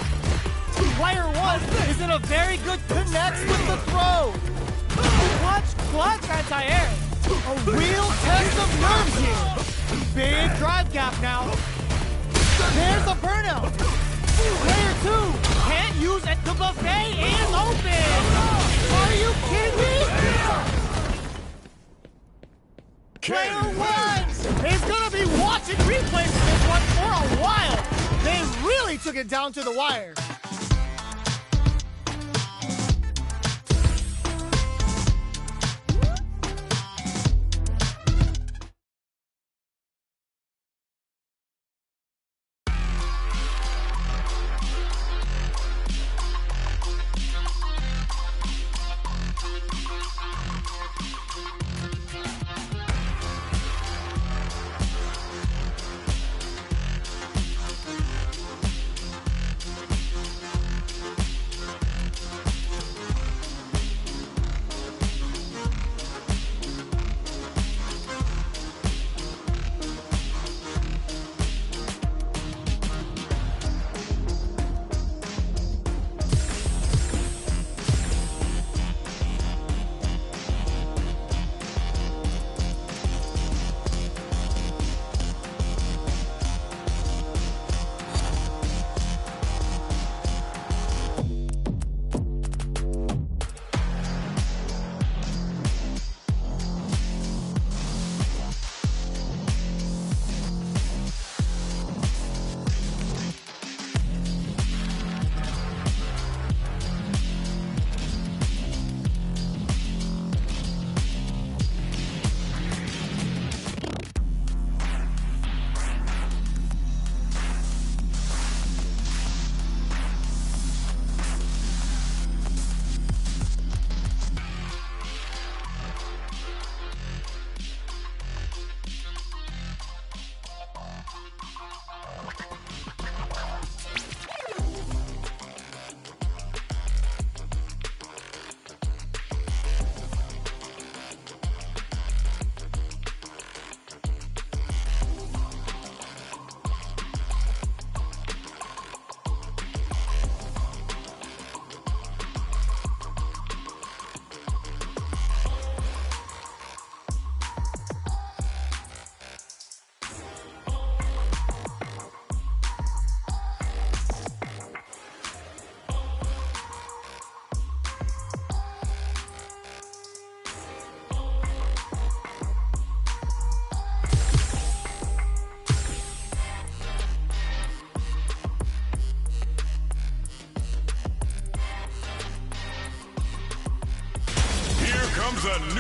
Player 1 is in a very good connect with the throw. Clutch anti-air. A real test of nerves here. Big drive gap now. There's a burnout. Player 2 can't use it. The buffet is open. Are you kidding me? Player 1 is gonna be watching replays of this one for a while. They really took it down to the wire.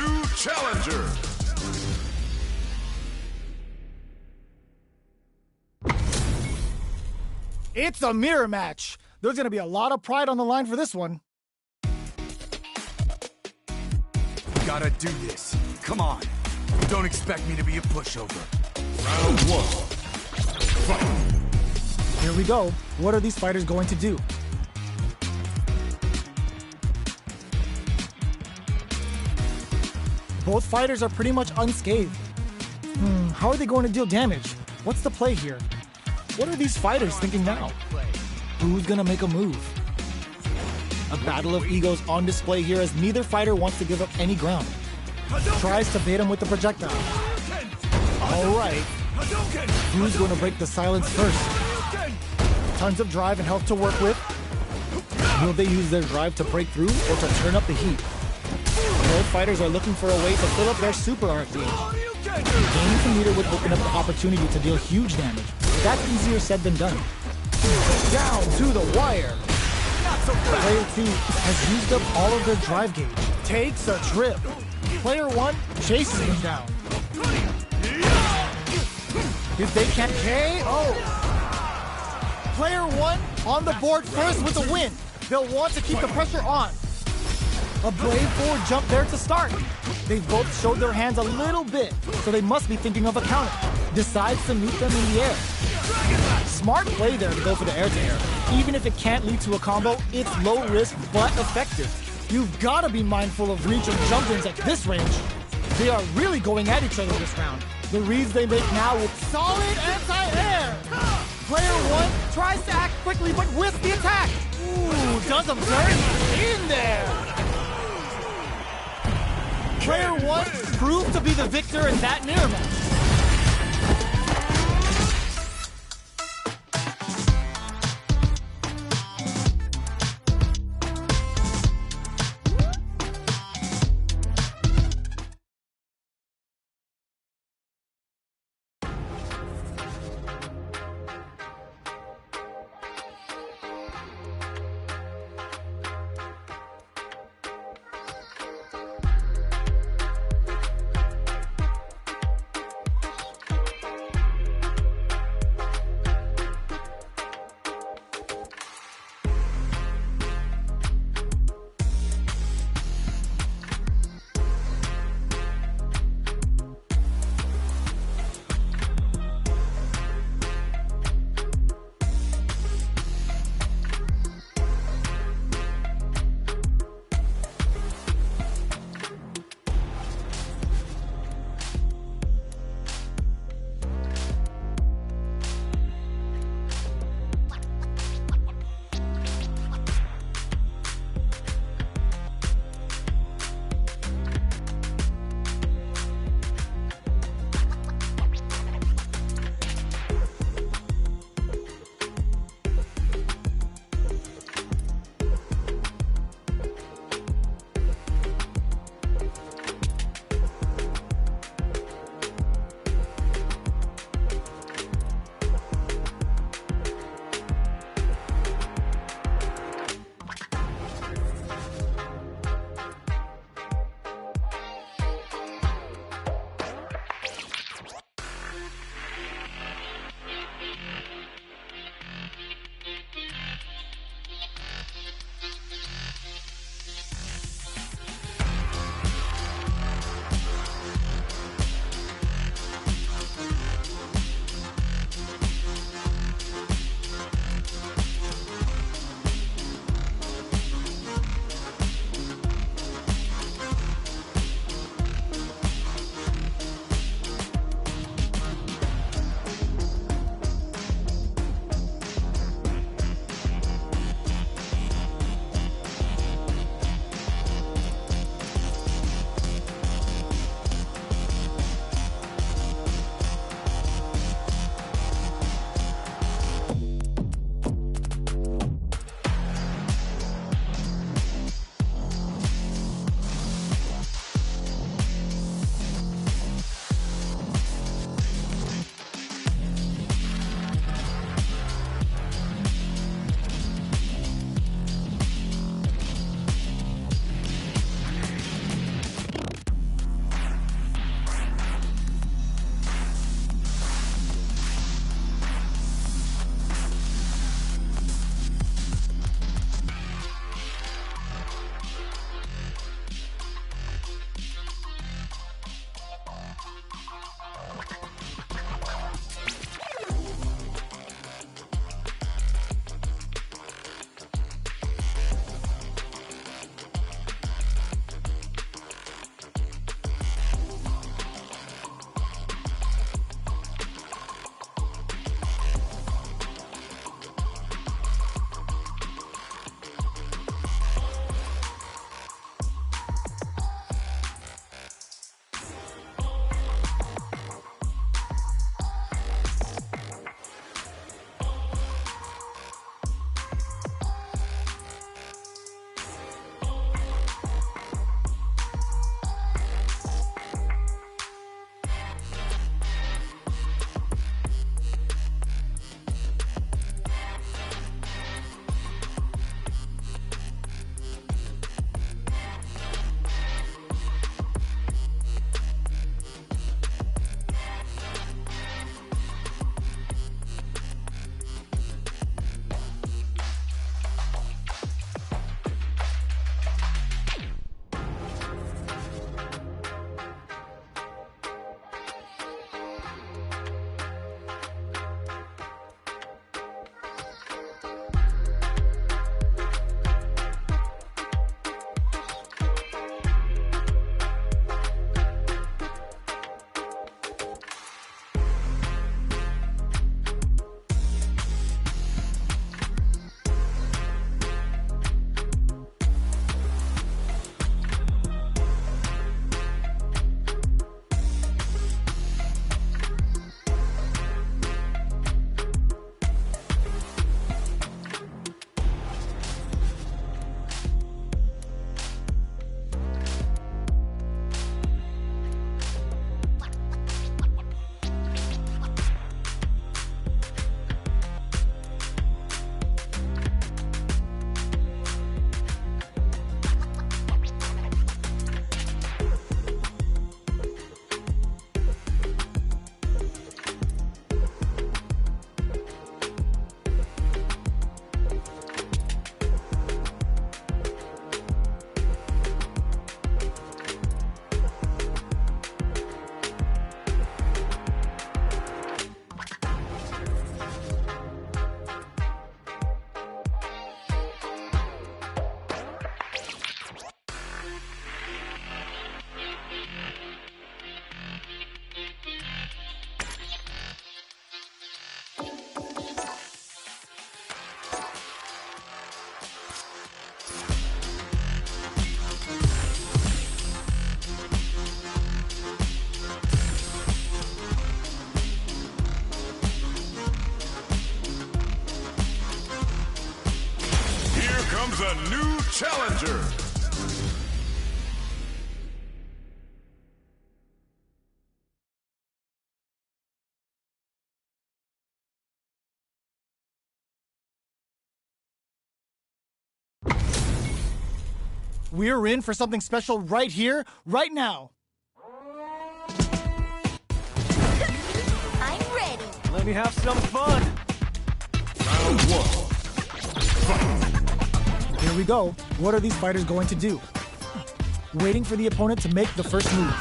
new challenger. It's a mirror match. There's gonna be a lot of pride on the line for this one. Gotta do this. Come on. Don't expect me to be a pushover. Round one. Fight. Here we go. What are these fighters going to do? Both fighters are pretty much unscathed. How are they going to deal damage? What's the play here? What are these fighters thinking now? Who's gonna make a move? A battle of egos on display here as neither fighter wants to give up any ground. Tries to bait him with the projectile. Alright. Who's going to break the silence first? Tons of drive and health to work with. Will they use their drive to break through or to turn up the heat? Both fighters are looking for a way to fill up their super art gauge. Gaining some meter would open up the opportunity to deal huge damage. But that's easier said than done. Down to the wire. Player 2 has used up all of their drive gauge. Takes a trip. Player 1 chases him down. If they can't KO. Player 1 on the board first with the win. They'll want to keep the pressure on. A brave forward jump there to start. They've both showed their hands a little bit, so they must be thinking of a counter. Decides to meet them in the air. Smart play there to go for the air-to-air. Even if it can't lead to a combo, it's low risk but effective. You've got to be mindful of reach and jump-ins at this range. They are really going at each other this round. The reads they make now with solid anti-air. Player 1 tries to act quickly but whiffs the attack. Ooh, does him dirt in there. Player 1 proved to be the victor in that mirror match. Choose a new challenger. We're in for something special right here, right now. I'm ready. Let me have some fun. Round one. Here we go. What are these fighters going to do? Waiting for the opponent to make the first move.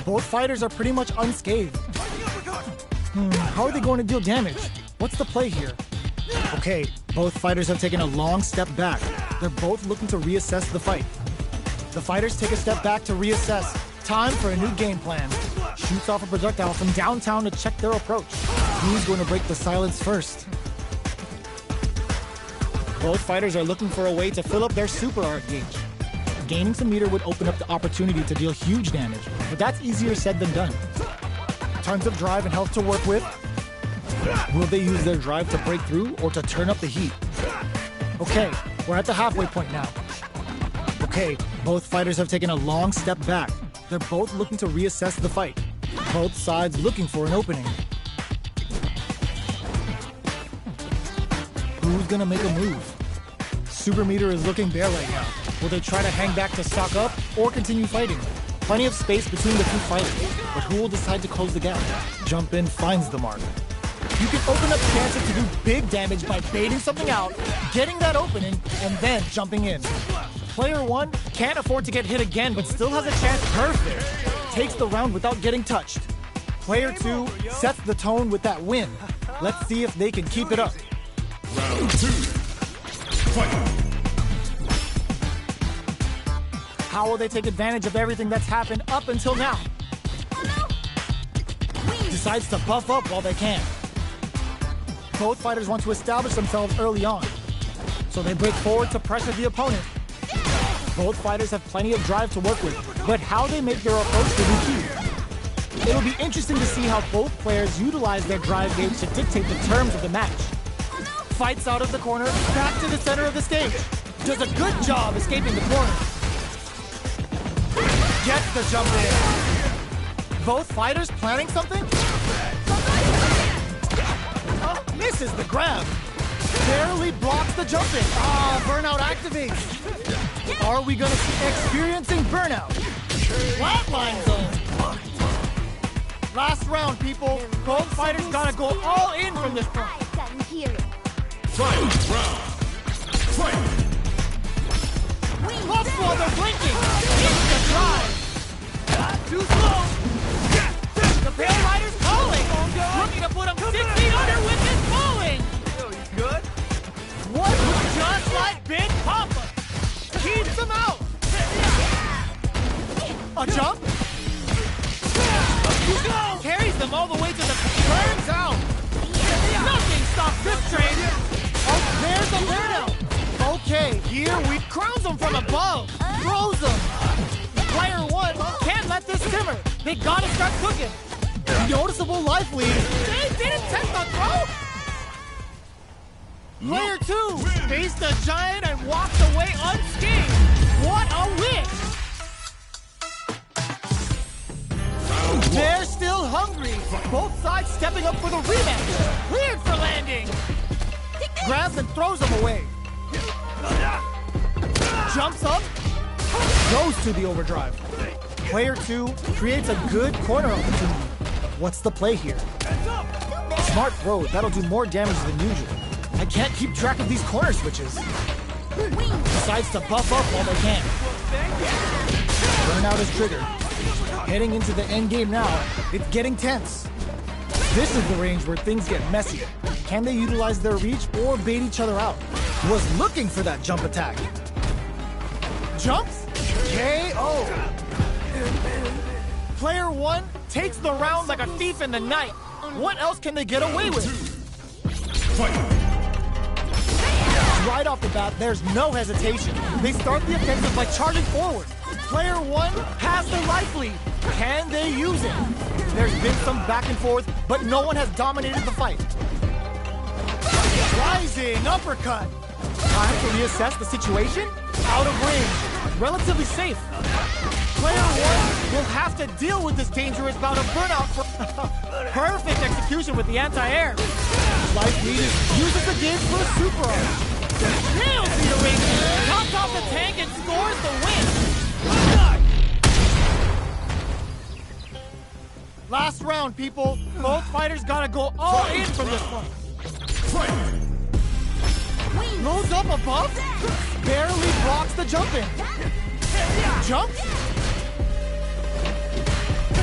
Both fighters are pretty much unscathed. How are they going to deal damage? What's the play here? Okay, both fighters have taken a long step back. They're both looking to reassess the fight. The fighters take a step back to reassess. Time for a new game plan. Shoots off a projectile from downtown to check their approach. Who's going to break the silence first? Both fighters are looking for a way to fill up their super art gauge. Gaining some meter would open up the opportunity to deal huge damage, but that's easier said than done. Tons of drive and health to work with. Will they use their drive to break through or to turn up the heat? Okay, we're at the halfway point now. Okay, both fighters have taken a long step back. They're both looking to reassess the fight. Both sides looking for an opening. Who's gonna make a move? Super meter is looking bare right now. Will they try to hang back to stock up or continue fighting? Plenty of space between the two fighters, but who will decide to close the gap? Jump in finds the mark. You can open up chances to do big damage by baiting something out, getting that opening, and then jumping in. Player one can't afford to get hit again, but still has a chance. Perfect. Takes the round without getting touched. Player two sets the tone with that win. Let's see if they can keep it up. Round two. Fight. How will they take advantage of everything that's happened up until now? Decides to buff up while they can. Both fighters want to establish themselves early on, so they break forward to pressure the opponent. Both fighters have plenty of drive to work with, but how they make their approach will be key. It'll be interesting to see how both players utilize their drive gauge to dictate the terms of the match. Fights out of the corner, back to the center of the stage. Does a good job escaping the corner. Gets the jump in. Both fighters planning something? Misses the grab. Barely blocks the jump in. Burnout activates. Are we gonna see experiencing burnout? Flatline zone. Last round, people. Both fighters gotta go all in from this point. I can hear it. Final round. Fight. Plus while they're blinking. It's the drive. Too slow. The Pale Rider's calling. Looking to put him 6 feet under with his falling. Yo, you good? What? Just like Big Papa. Keeps him out. A jump? Carries them all the way to the... Burns out. Nothing stops this train. Oh, there's the burnout. Okay, here we crowns them from above. Throws them. Player one can't let this simmer. They gotta start cooking. Noticeable life lead. They didn't test the throw. Player two faced the giant and walked away unscathed. What a win! They're still hungry. Both sides stepping up for the rematch. Cleared for landing. Grabs and throws him away. Jumps up. Goes to the overdrive. Player two creates a good corner opportunity. What's the play here? Smart throw. That'll do more damage than usual. I can't keep track of these corner switches. Decides to buff up while they can. Burnout is triggered. Heading into the end game now, it's getting tense. This is the range where things get messy. Can they utilize their reach or bait each other out? Was looking for that jump attack. Jumps? KO. Player one takes the round like a thief in the night. What else can they get away with? Right off the bat, there's no hesitation. They start the offensive by charging forward. Player one has the life lead. Can they use it? There's been some back and forth, but no one has dominated the fight. Rising uppercut. Time to reassess the situation. Out of range. Relatively safe. Player 1 will have to deal with this dangerous bout of burnout for perfect execution with the anti-air. Life lead uses the gauge for a super arm. Nails the arrangement, tops off the tank and scores the win. Last round, people. Both fighters gotta go all in from this one. Loads up above, barely blocks the jump in. Jumps.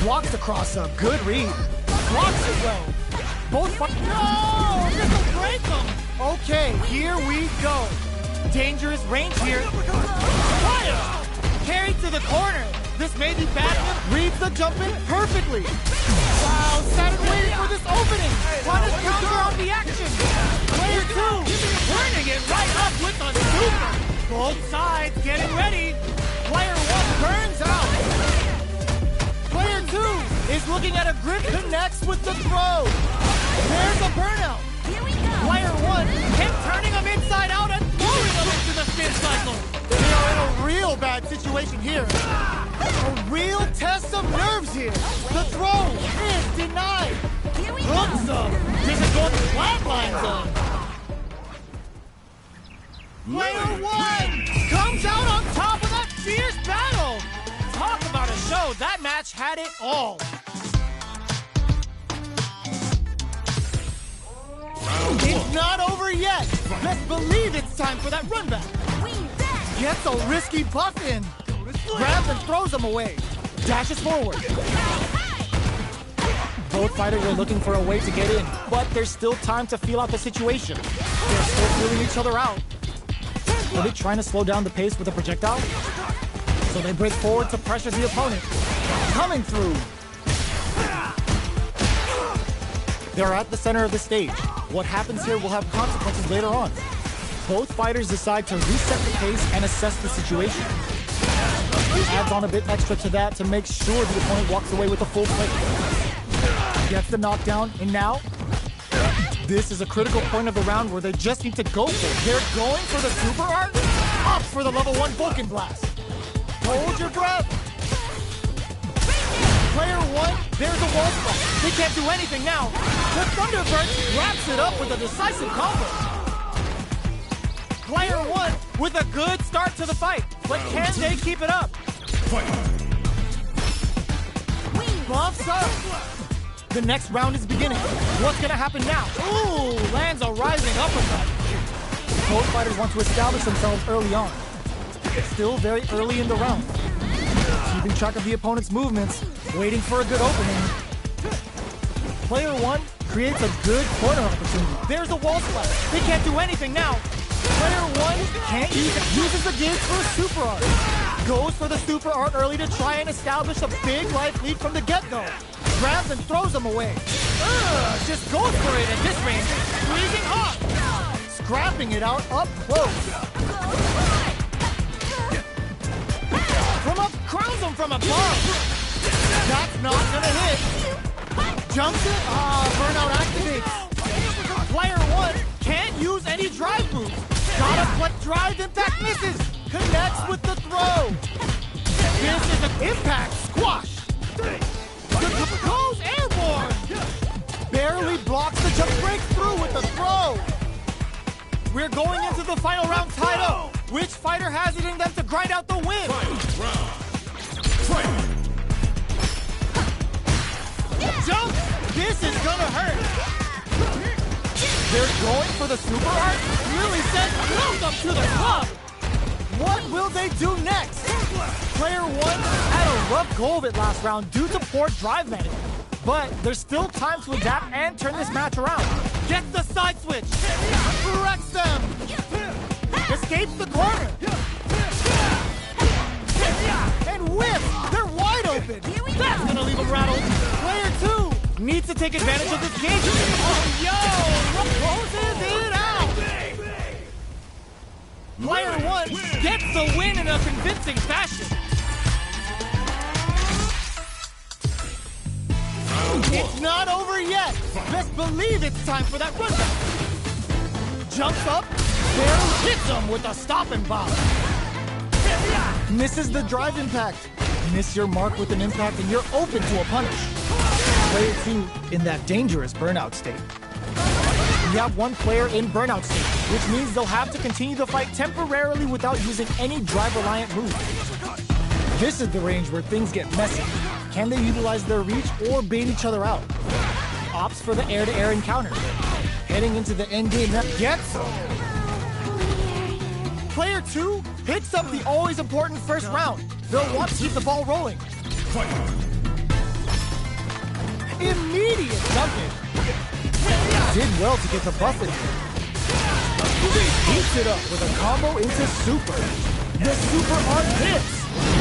Blocks the cross up, good read. Blocks it well. Both fighters. No, this will break them. Okay, here we go. Dangerous range here. Fire! Carried to the corner. This may be bad. Reads the jump in perfectly. Wow, Saturn waiting for this opening. Trying to counter on the action. Player 2, turning it right up with the super. Both sides getting ready. Player 1 burns out. Player 2 is looking at a grip, connects with the throw. There's a burnout. Here we go. Player 1 kept turning him inside out and throwing him into the spin cycle. They are in a real bad situation here. A real test of nerves here. The throw is denied. Here we Hooks go. him. This is going to flatline zone. Player 1 comes out on top of that fierce battle. Talk about a show. That match had it all. It's not over yet. Best believe it's time for that run back. Wing dash. Gets a risky buff in. Grabs and throws him away. Dashes forward. Both fighters are looking for a way to get in, but there's still time to feel out the situation. They're still feeling each other out. Are they trying to slow down the pace with a projectile? So they break forward to pressure the opponent. Coming through. They're at the center of the stage. What happens here will have consequences later on. Both fighters decide to reset the pace and assess the situation. Adds on a bit extra to that to make sure the opponent walks away with a full plate. Gets the knockdown, and now, this is a critical point of the round where they just need to go for it. They're going for the super art, up for the level 1 Vulcan blast. Hold your breath. Player 1, there's a wall spot. They can't do anything now. The Thunderbird wraps it up with a decisive combo. Player 1 with a good start to the fight, but can they keep it up? Buffs up. The next round is beginning. What's gonna happen now? Ooh, lands a rising uppercut. Both fighters want to establish themselves early on. Still very early in the round. Keeping track of the opponent's movements, waiting for a good opening. Player 1 creates a good corner opportunity. There's a wall splash. They can't do anything now. Player 1 can't use it. Uses the gauge for a super art. Goes for the super art early to try and establish a big life lead from the get-go. Grabs and throws them away. Just goes for it at this range. Freezing hot. Scrapping it out up close. From up, crowns him from above. That's not gonna hit. Jumps it. Burnout activates. Player 1 can't use any drive moves. Gotta put drive impact misses. Connects with the throw. This is an impact squash. Goes airborne. Barely blocks the jump, breaks through with the throw. We're going into the final round tied up. Which fighter has it in them to grind out the win? Jump! This is gonna hurt. They're going for the super art? Really says welcome to the club. What will they do next? Player 1 had a rough go of it last round due to poor drive management. But there's still time to adapt and turn this match around. Gets the side switch. Wrecks them. Escapes the corner. And whips. They're wide open. That's gonna leave them rattled. Player 2 needs to take advantage of this cage. Oh, yo! Closes it out. Player 1 gets the win in a convincing fashion. It's not over yet. Best believe it's time for that run back. jumps up, barely hits him with a stopping bomb. Misses the drive impact. Miss your mark with an impact and you're open to a punish. Player 2 in that dangerous burnout state. We have one player in burnout state, which means they'll have to continue the fight temporarily without using any drive-reliant moves. This is the range where things get messy. Can they utilize their reach or bait each other out? Opts for the air-to-air encounter. Heading into the endgame, that gets him. Player 2 picks up the always important first round. They'll want to keep the ball rolling. Immediate jump in. Did well to get the buff in. Heats it up with a combo into super. The super art hits.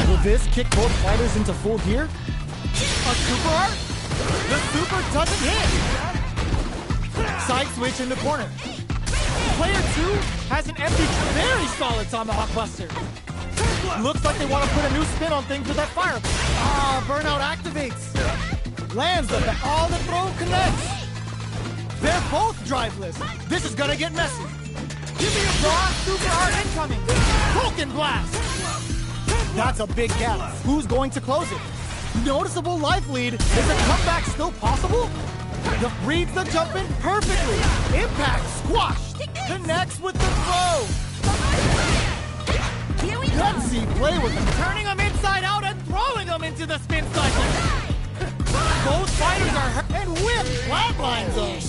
Will this kick both fighters into full gear? A super art? The super doesn't hit. Side switch in the corner. Player 2 has an empty, very solid tomahawk buster. Looks like they want to put a new spin on things with that fire. Burnout activates. Lands the the throw connects. They're both driveless. This is gonna get messy. Give me a raw super art incoming. Vulcan blast. That's a big gap. Who's going to close it? Noticeable life lead. Is the comeback still possible? Reads the jump in perfectly. Impact squashed. Connects with the throw. Gutsy play with him, turning him inside out and throwing him into the spin cycle. Both fighters are hurt and whip flatlines them.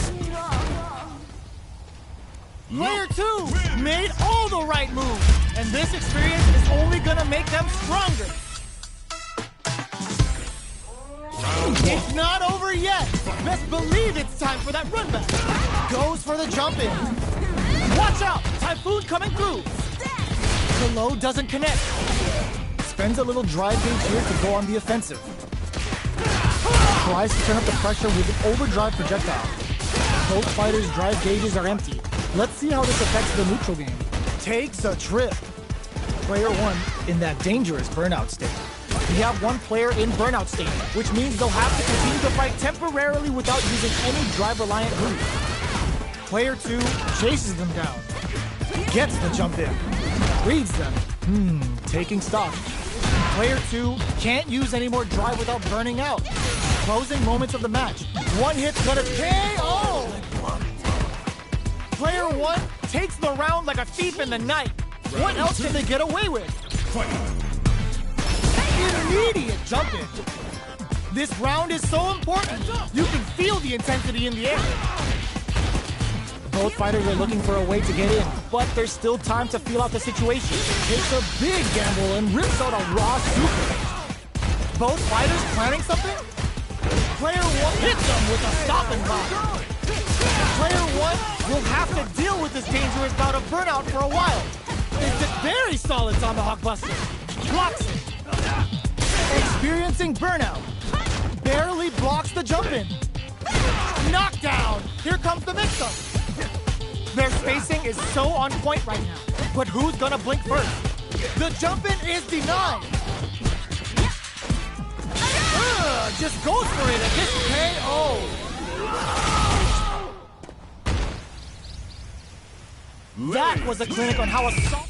Player 2 made all the right moves, and this experience is only gonna make them stronger. It's not over yet. Best believe it's time for that run back. Goes for the jump in. Watch out! Typhoon coming through. The low doesn't connect. Spends a little drive gauge here to go on the offensive. Tries to turn up the pressure with an overdrive projectile. Both fighters' drive gauges are empty. Let's see how this affects the neutral game. Takes a trip. Player 1 in that dangerous burnout state. We have one player in burnout state, which means they'll have to continue the fight temporarily without using any drive-reliant moves. Player 2 chases them down. Gets the jump in. Reads them. Taking stock. Player 2 can't use any more drive without burning out. Closing moments of the match. One hit's gonna KO! Player 1 takes the round like a thief in the night. What else can they get away with? Immediate jump in. This round is so important. You can feel the intensity in the air. Both fighters are looking for a way to get in, but there's still time to feel out the situation. Takes a big gamble and rips out a raw super. Both fighters planning something? Player 1 hits them with a stopping bomb. Player 1 will have to deal with this dangerous bout of burnout for a while. It's a very solid tomahawk buster. Blocks it. Experiencing burnout. Barely blocks the jump in. Knockdown. Here comes the mix-up. Their spacing is so on point right now. But who's gonna blink first? The jump in is denied. Just goes for it and gets KO. That was a clinic on how a soft...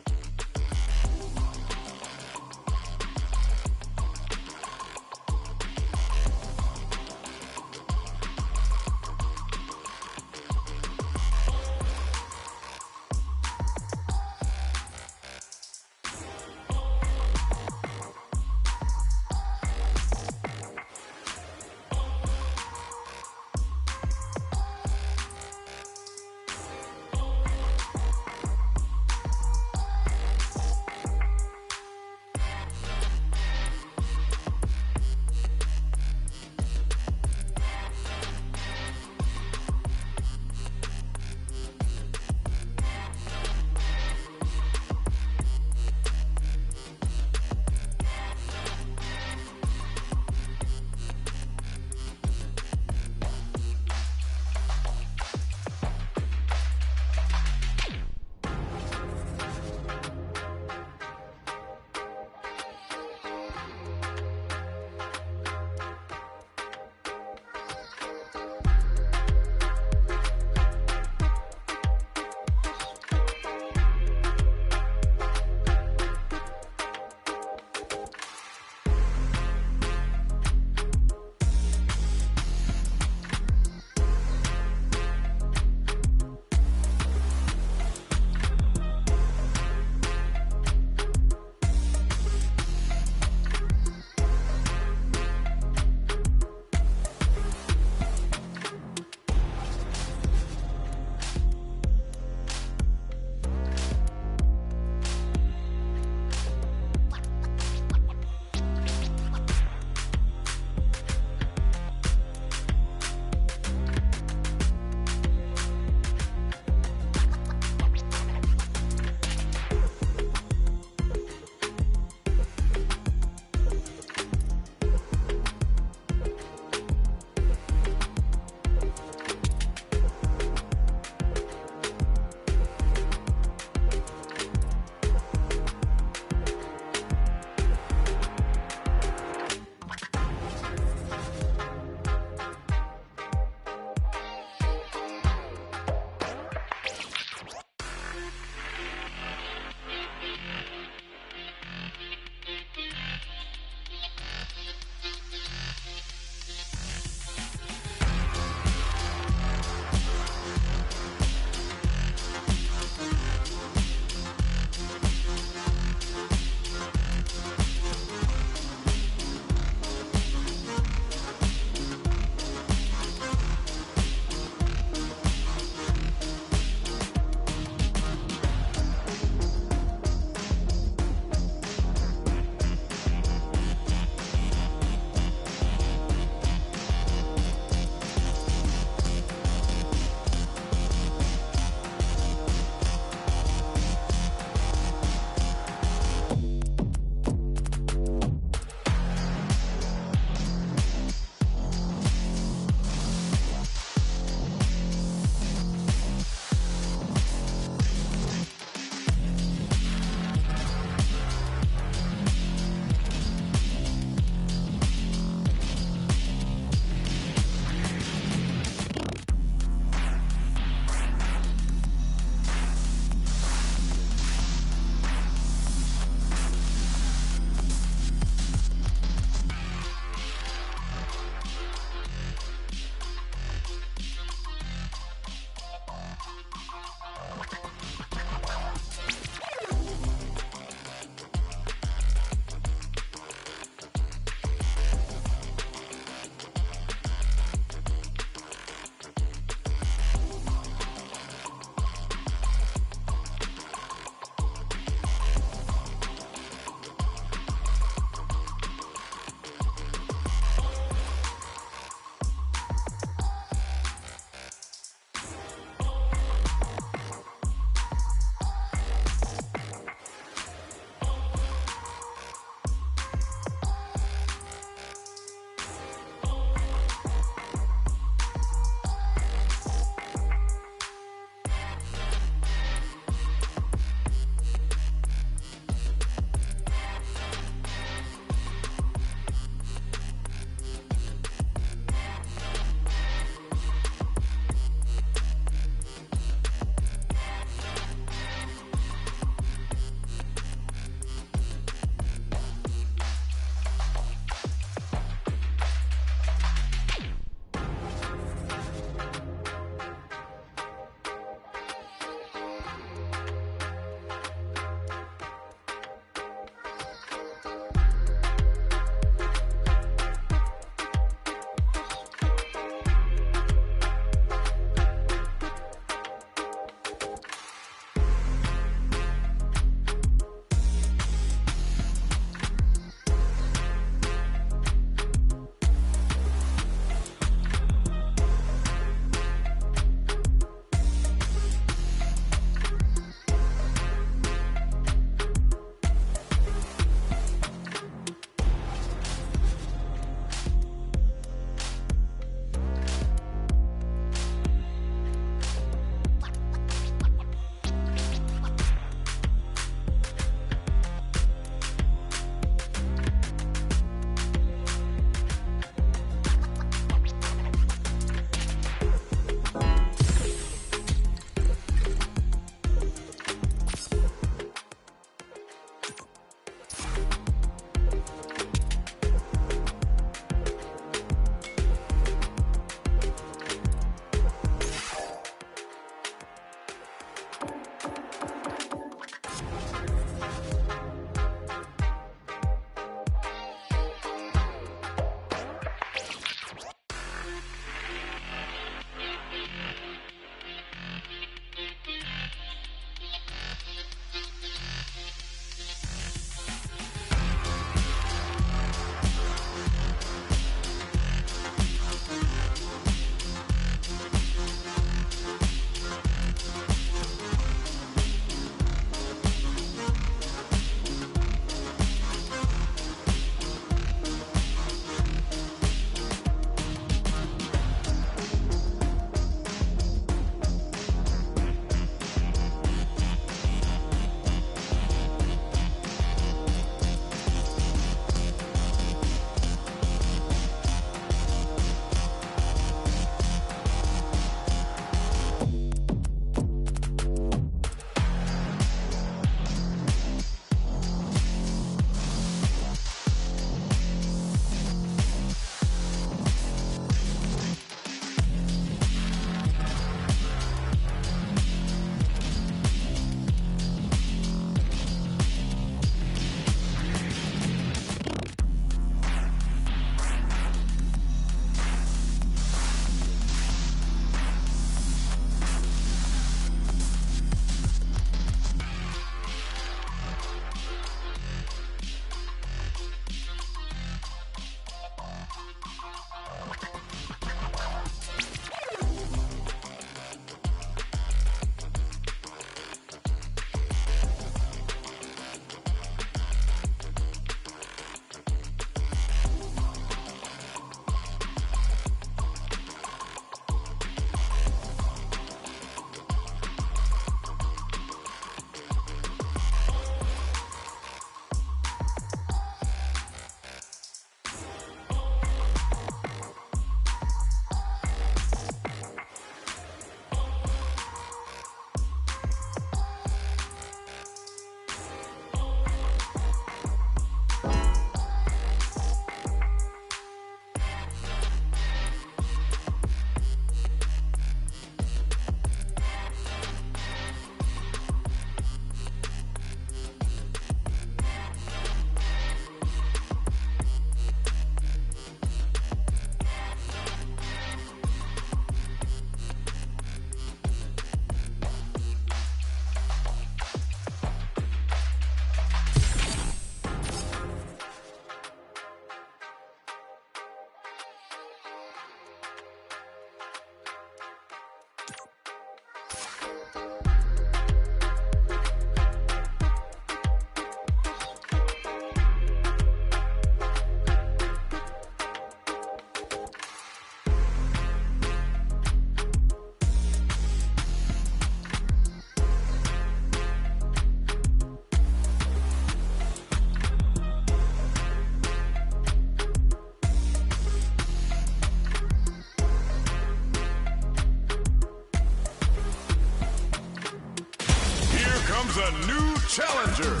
comes a new challenger.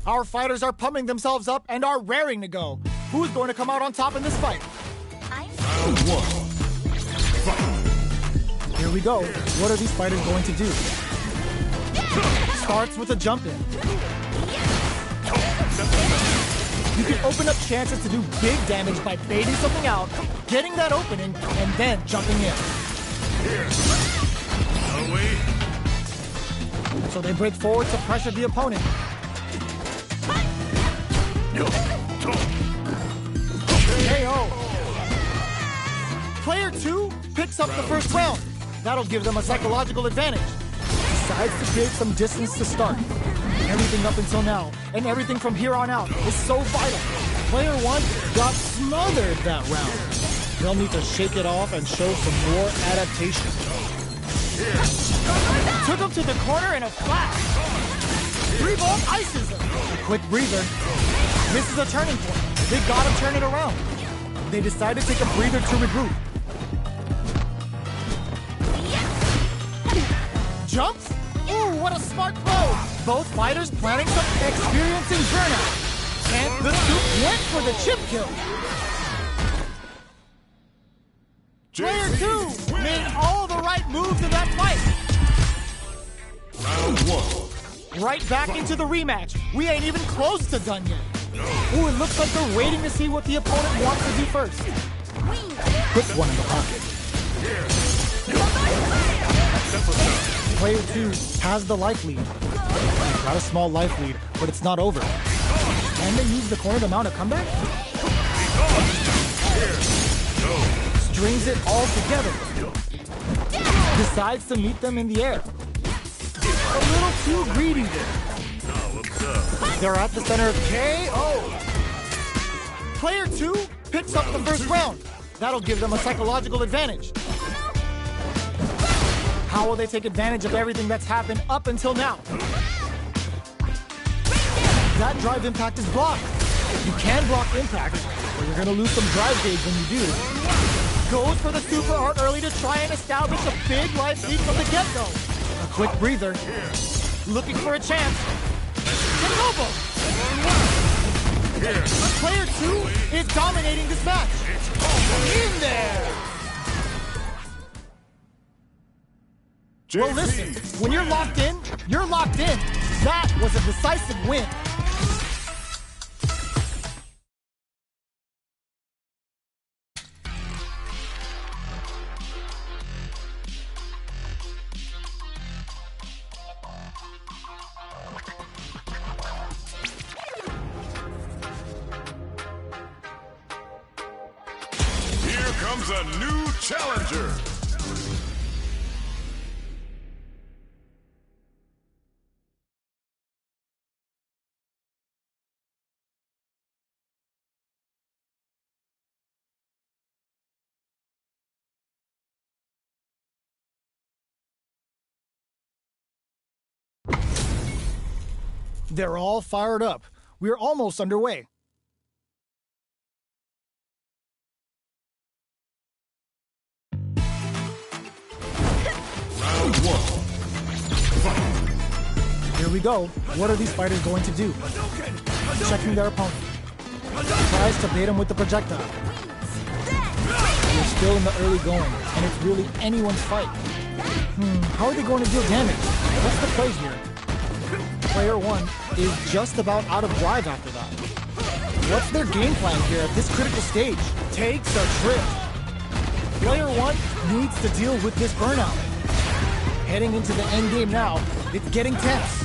Our fighters are pumping themselves up and are raring to go. Who's going to come out on top in this fight? Round one. Fight. Here we go. What are these fighters going to do? Starts with a jump in. You can open up chances to do big damage by baiting something out, getting that opening, and then jumping in. So they break forward to pressure the opponent. KO. Player 2 picks up the first round. That'll give them a psychological advantage. Decides to create some distance to start. Everything up until now, and everything from here on out, is so vital. Player 1 got smothered that round. They'll need to shake it off and show some more adaptation. Took him to the corner in a flash. 3-ball ices him. A quick breather. This is a turning point. They gotta turn it around. They decide to take a breather to regroup. Jumps? Ooh, what a smart throw! Both fighters planning some experiencing burnout. And the Soup went for the chip kill. Player 2 made all the right moves in that fight. Round one. Right back into the rematch. We ain't even close to done yet. Ooh, it looks like they're waiting to see what the opponent wants to do first. Put one in the pocket. Player 2 has the life lead. They've got a small life lead, but it's not over. Can they use the corner to mount a comeback? Strings it all together. Decides to meet them in the air. A little too greedy there. They're at the center of KO. Player 2 picks up the first round. That'll give them a psychological advantage. How will they take advantage of everything that's happened up until now? That drive impact is blocked. You can block impact, but you're gonna lose some drive gauge when you do. Goes for the super art early to try and establish a big life lead from the get-go. A quick breather. Looking for a chance. Combo. Player 2 is dominating this match. In there. Well, listen, when you're locked in, you're locked in. That was a decisive win. Here comes a new challenger. They're all fired up. We're almost underway. Round one. Fight. Here we go. What are these fighters going to do? Checking their opponent. Tries to bait him with the projectile. We're still in the early going, and it's really anyone's fight. How are they going to deal damage? What's the play here? Player 1 is just about out of drive after that. What's their game plan here at this critical stage? Takes a trip. Player 1 needs to deal with this burnout. Heading into the end game now, it's getting tense.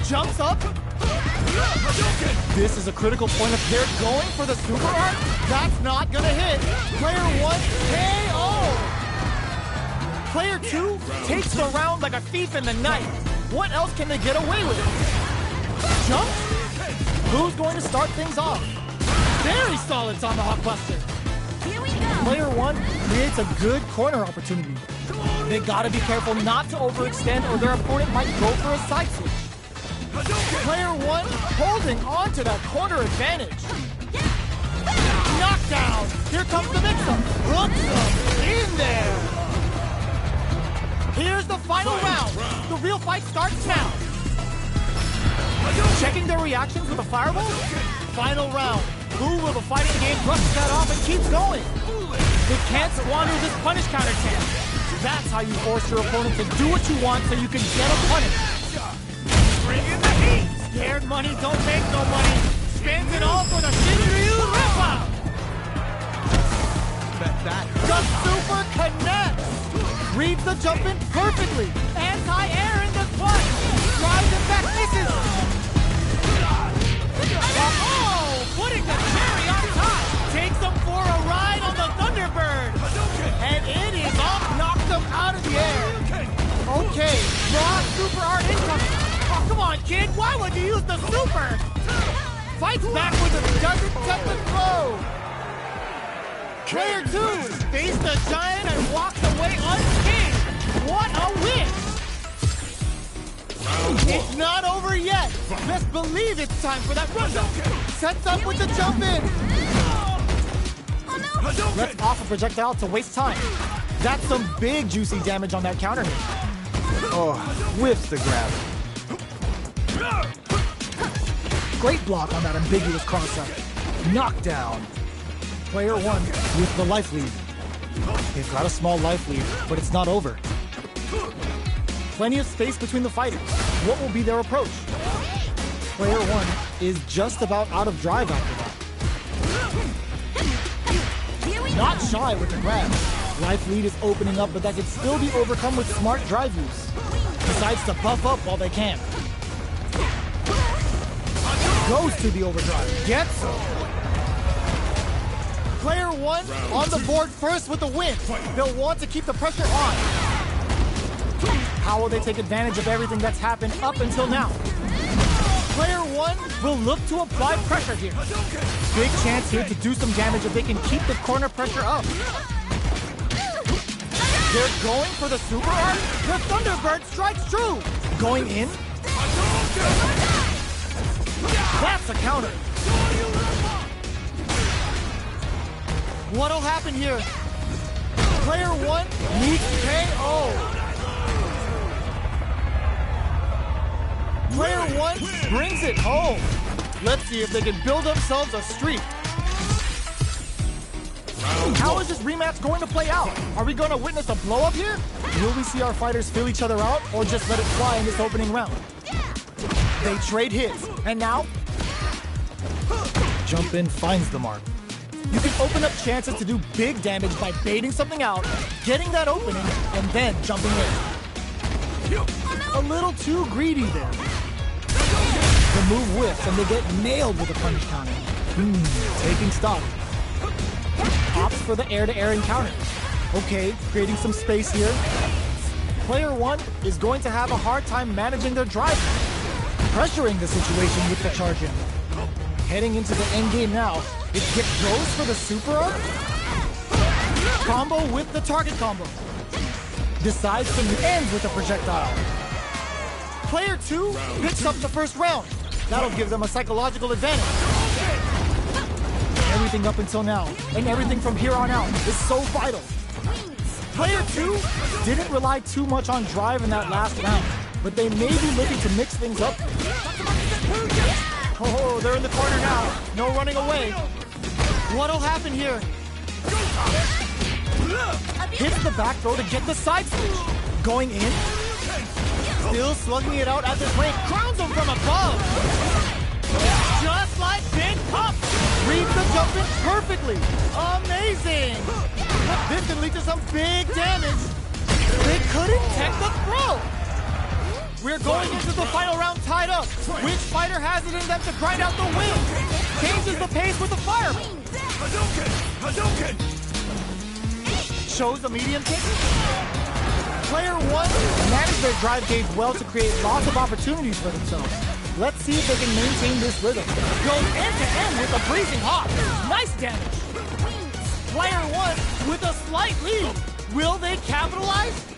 Jumps up. This is a critical point of they're going for the super art. That's not gonna hit. Player 1 KO. Player 2 takes the round like a thief in the night. What else can they get away with? Jump? Who's going to start things off? Very solid tomahawk buster. Here we go. Player 1 creates a good corner opportunity. They gotta be careful not to overextend or their opponent might go for a side switch. Player 1 holding on to that corner advantage. Knockdown! Here comes the mix-up. Hooks him in there. Here's the final round. The real fight starts now. Checking their reactions with a fireball? Final round. Who will the fighting game brushes that off and keeps going? They can't squander this punish counter chance. That's how you force your opponent to do what you want so you can get a punish. Bring in the heat! Scared money don't make no money. Spends it all for the Shinryu rip-out! The super connects! Reads the jump in perfectly. Anti-air in the clutch. Drives it back, misses. Oh, putting the cherry on top. Takes them for a ride on the Thunderbird. And it is off, knocks them out of the air. Okay, raw super art incoming. Oh, come on, kid. Why would you use the super? Fights backwards and doesn't set the throw. Player 2 faced the giant and walks away unscathed. What a win! It's not over yet. Best believe it's time for that rundown. Sets up with the jump in. Let's off a projectile to waste time. That's some big juicy damage on that counter hit. Oh, whiffs the grab. Great block on that ambiguous cross-up. Knockdown. Player 1 with the life lead. They've got a small life lead, but it's not over. Plenty of space between the fighters. What will be their approach? Player 1 is just about out of drive after that. Not shy with the grab. Life lead is opening up, but that can still be overcome with smart drive use. Decides to buff up while they can. Goes to the overdrive. Gets him. Player 1 on the board first with the win. They'll want to keep the pressure on. How will they take advantage of everything that's happened up until now? Player 1 will look to apply pressure here. Big chance here to do some damage if they can keep the corner pressure up. They're going for the super art. The Thunderbird strikes true. Going in. That's a counter. What'll happen here? Player 1 needs KO. Player 1 brings it home. Let's see if they can build themselves a streak. How is this rematch going to play out? Are we going to witness a blow-up here? Will we see our fighters fill each other out or just let it fly in this opening round? They trade hits, and now jump in finds the mark. You can open up chances to do big damage by baiting something out, getting that opening, and then jumping in. A little too greedy there. The move whiffs and they get nailed with a punish counter. Taking stock. Opts for the air-to-air encounter. Okay, creating some space here. Player 1 is going to have a hard time managing their drive. Pressuring the situation with the charge in. Heading into the end game now. It goes for the super art. Combo with the target combo. Decides to end with a projectile. Player 2 picks up the first round. That'll give them a psychological advantage. Everything up until now, and everything from here on out, is so vital. Player 2 didn't rely too much on drive in that last round, but they may be looking to mix things up. Oh, they're in the corner now. No running away. What'll happen here? Hits the back throw to get the side switch. Going in. Still slugging it out at this range. Crowns him from above. Just like Big Pup. Reads the jump in perfectly. Amazing. This can lead to some big damage. They couldn't tech the throw. We're going into the final round tied up. Which fighter has it in them to grind out the win? Changes the pace with the fireball. Hadouken! Shows a medium kick. Player 1 managed their drive gauge well to create lots of opportunities for themselves. Let's see if they can maintain this rhythm. Goes end to end with a breezing hop. Nice damage. Player one with a slight lead. Will they capitalize?